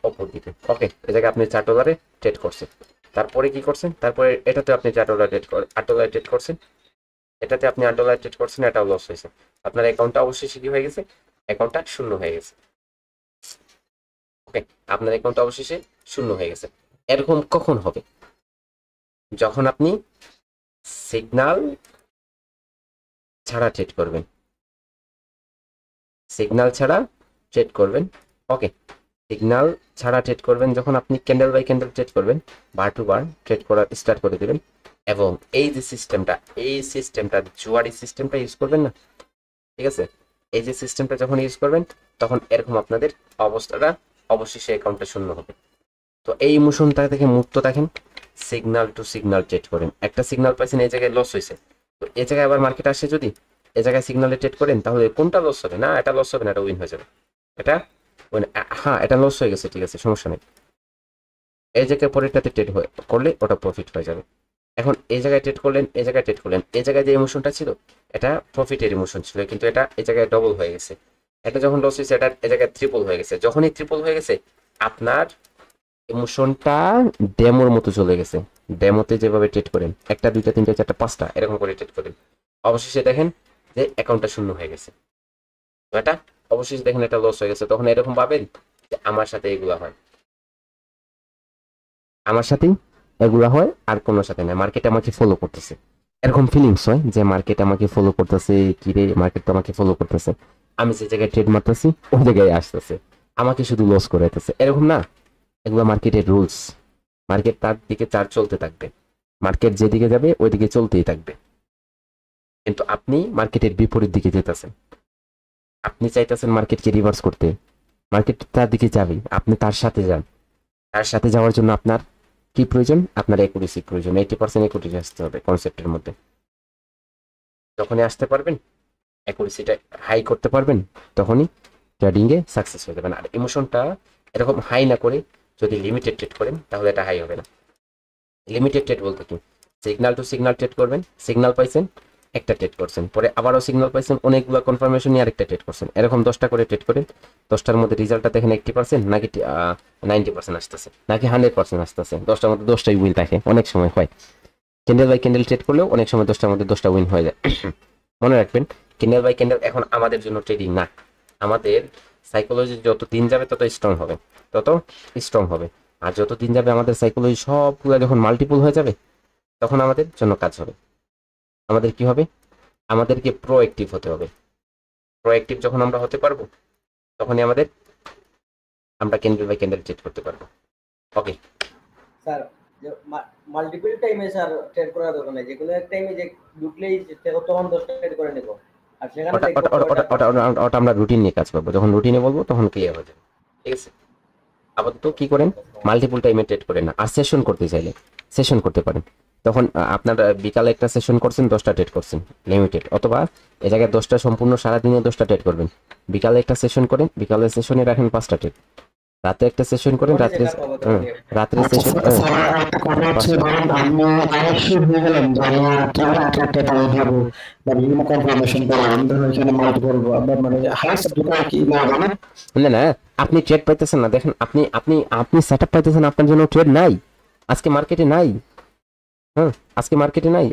অপর দিকে। ওকে, এই জায়গায় আপনি $4 ট্রেড করছেন। তারপরে কি করছেন, তারপরে এটাতে আপনি $8 ট্রেড করছেন, এটাতে আপনি $8 ট্রেড করছেন, এটাও লস হয়েছে। আপনার অ্যাকাউন্টটা অবশেষে কি হয়ে গেছে, অ্যাকাউন্টটা শূন্য হয়ে গেছে। ওকে, আপনার অ্যাকাউন্টটা অবশেষে শূন্য হয়ে গেছে। এরকম কখন হবে, যখন আপনি সিগন্যাল ছাড়া ট্রেড করবেন, সিগন্যাল ছাড়া ট্রেড করবেন। ওকে, সিগন্যাল ছাড়া ট্রেড করবেন, যখন আপনি ক্যান্ডেল বাই ক্যান্ডেল ট্রেড করবেন, বার টু বার ট্রেড করা স্টার্ট করে দেবেন, এবং এই যে সিস্টেমটা জুয়ারি সিস্টেমটা ইউজ করবেন না, ঠিক আছে, এই যে সিস্টেমটা যখন ইউজ করবেন, তখন এরকম আপনাদের অবস্থাটা অবশ্যই অ্যাকাউন্টটা শূন্য হবে। তো এই ইমোশনটা থেকে মুক্ত থাকেন, সিগন্যাল টু সিগন্যাল ট্রেড করেন। একটা সিগন্যাল পাইছেন, এই জায়গায় লস হয়েছে, তো এই জায়গায় আবার মার্কেট আসে, যদি এই জায়গায় সিগন্যালে ট্রেড করেন, তাহলে কোনটা লস হবে না, এটা লস হবে না, এটা উইন হয়ে যাবে, এটা হ্যাঁ, এটা লস হয়ে গেছে, ঠিক আছে, সমস্যা নেই। এই জায়গায় পরেরটাতে ট্রেড করলে ওটা প্রফিট হয়ে যাবে। এখন এই জায়গায় ট্রেড করলেন, এই জায়গায় ট্রেড করলেন, এই জায়গায় যে ইমোশনটা ছিল, এটা প্রফিটের ইমোশন ছিল, কিন্তু এটা এই জায়গায় ডবল হয়ে গেছে। এটা যখন লস হয়েছে, এটা এই জায়গায় ট্রিপল হয়ে গেছে। যখনই ট্রিপল হয়ে গেছে, আপনার ইমোশনটা ডেমোর মতো চলে গেছে। ডেমোতে যেভাবে ট্রেড করেন, 1 2 3 4 5 এরকম করে ট্রেড করেন, অবশেষে দেখেন যে অ্যাকাউন্টটা শূন্য হয়ে গেছে। এটা অবশেষে দেখেন এটা লস হয়ে গেছে। তখন এরকম ভাবেন যে আমার সাথে এগুলা হয়, আমার সাথেই এগুলা হয়, আর কোনো সাথে না, মার্কেট আমাকে ফলো করতেছে, এরকম ফিলিংস হয় যে মার্কেট আমাকে ফলো করতেছে, কি রে মার্কেট তো আমাকে ফলো করতেছে, আমি যে জায়গায় ট্রেড মারতেছি ওই জায়গায় আসতেছে, আমাকে শুধু লস করে দিতেছে, এরকম না। এগুলো মার্কেটের রুলস, মার্কেট তার দিকে চার চলতে থাকবে, মার্কেট যেদিকে যাবে ওই দিকে চলতেই থাকবে, কিন্তু আপনি মার্কেটের বিপরীত দিকে যেতেছেন, আপনি চাইতেছেন মার্কেটকে রিভার্স করতে, মার্কেট তার দিকে যাবে, আপনি তার সাথে যান। তার সাথে যাওয়ার জন্য আপনার কি প্রয়োজন, আপনার একুরেসি প্রয়োজন, 80% একুরেসি আসতে হবে কনসেপ্টের মধ্যে। যখনই আসতে পারবেন, একুরেসিটা হাই করতে পারবেন, তখনই ট্রেডিংয়ে সাকসেস হয়ে যাবেন। আর ইমোশনটা এরকম হাই না করে যদি লিমিটেড ট্রেড করেন, তাহলে এটা হাই হবে না। লিমিটেড ট্রেড বলতে কি, সিগন্যাল টু সিগন্যাল ট্রেড করবেন, সিগন্যাল পাইছেন, একটা ট্রেড করছেন, পরে আবারও সিগন্যাল পাইছেন, অনেকগুলো কনফার্মেশন নিয়ে আরেকটা ট্রেড করছেন, এরকম 10টা করে ট্রেড করেন। 10টার মধ্যে রেজাল্টটা দেখেন 80% নাকি 90% আসতেছে, নাকি 100% আসতেছে। 10টার মধ্যে 10টাই উইন থাকে, অনেক সময় হয়। ক্যান্ডেল বাই ক্যান্ডেল ট্রেড করলেও অনেক সময় 10টার মধ্যে 10টা উইন হয়ে যায়। মনে রাখবেন, ক্যান্ডেল বাই ক্যান্ডেল এখন আমাদের জন্য ট্রেডিং না, আমাদের সাইকোলজি যত দিন যাবে তত স্ট্রং হবে, তত স্ট্রং হবে। আর যত দিন যাবে আমাদের সাইকোলজি সবগুলো যখন মাল্টিপল হয়ে যাবে, তখন আমাদের জন্য কাজ হবে। আমাদের কি হবে, আমাদেরকে প্রোঅ্যাক্টিভ হতে হবে। প্রোঅ্যাক্টিভ যখন আমরা হতে পারবো, তখনই আমরা ক্যান্ডেল বাই ক্যান্ডেল ট্রেড করতে পারবো। ওকে স্যার, মাল্টিপল টাইমে স্যার ট্রেড করার দরকার নাই, যেকোনো এক টাইমে যে ঢুকলেই তখন 10টা ট্রেড করে নেব, আর সেখানে ওটা আমরা রুটিন নিয়ে কাজ করবো, যখন রুটিনে বলবো তখন ক্লিয়ার হয়ে যাবে, ঠিক আছে। আপাতত কি করেন, মাল্টিপল টাইমে ট্রেড করেন না। আর সেশন করতে চাইলে সেশন করতে পারেন, তখন আপনার বিকালে একটা সেশন করছেন, 10টা ট্রেড করছেন লিমিটেড, অথবা এই জায়গায় 10টা সম্পূর্ণ সারাদিনে 10টা ট্রেড করবেন। বিকালে একটা সেশন করেন, বিকালের সেশনে রাখেন 5টা ট্রেড, রাতে একটা সেশন করেন, রাত্রে সেশন। না না, আপনি ট্রেড পাইতেছেন না, দেখেন আপনি আপনি আপনি সেটআপ পাইতেছেন, আপনার জন্য ট্রেড নাই আজকে মার্কেটে, নাই। হ্যাঁ, আজকে মার্কেটে নাই,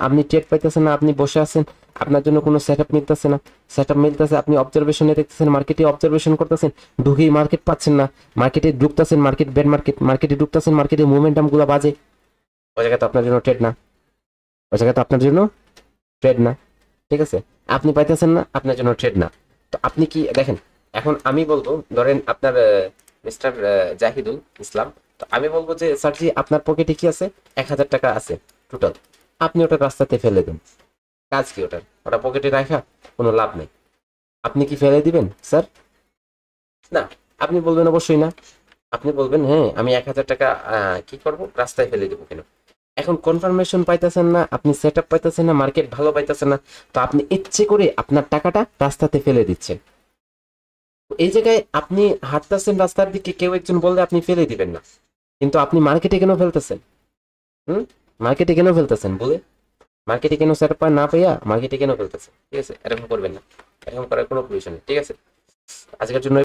আপনি ট্রেড পাইতেছেন না, আপনি বসে আছেন, আপনার জন্য কোনো সেটআপ মিলতেছে না। সেটআপ মিলতেছে, আপনি অবজারভেশনে দেখতেছেন, মার্কেটে অবজারভেশন করতেছেন, ঢুকেই মার্কেট পাচ্ছেন না, মার্কেটে ঢুকতেছেন, মার্কেট বেড মার্কেটে ঢুকতেছেন, মার্কেটের মোমেন্টাম গুলো বাজে, ওই জায়গায় তো আপনার জন্য ট্রেড না, ওই জায়গায় তো আপনার জন্য ট্রেড না, ঠিক আছে। আপনি পাইতেছেন না, আপনার জন্য ট্রেড না। তো আপনি কি দেখেন, এখন আমি বলবো, ধরেন আপনার মিস্টার জাহিদুল ইসলাম, তো আমি বলবো যে স্যার জি আপনার পকেটে কি আছে, 1000 টাকা আছে টোটাল, আপনি ওটা রাস্তাতে ফেলে দেন, কাজ কি ওটার, ওটা পকেটে রাখা কোনো লাভ নেই। আপনি কি ফেলে দিবেন স্যার? না, আপনি বলবেন অবশ্যই না, আপনি বলবেন হ্যাঁ আমি 1000 টাকা কি করব, রাস্তায় ফেলে দেবো কেন। এখন কনফার্মেশন পাইতেছেন না, আপনি সেট আপ পাইতেছেন না, মার্কেট ভালো পাইতেছেন না, তো আপনি ইচ্ছে করে আপনার টাকাটা রাস্তাতে ফেলে দিচ্ছেন। এই জায়গায় আপনি হাঁটতেছেন রাস্তার দিকে, কেউ একজন বললে আপনি ফেলে দিবেন না, কিন্তু আপনি মার্কেটে কেন ফেলতেছেন? মার্কেটে কেন ফেলতেছেন বলে, মার্কেটে কেন সেট আপ না পাইয়া মার্কেটে কেন ফেলতেছেন? ঠিক আছে, এরকম করবেন না, এরকম করার কোনো প্রয়োজন নেই। ঠিক আছে, আজকের জন্য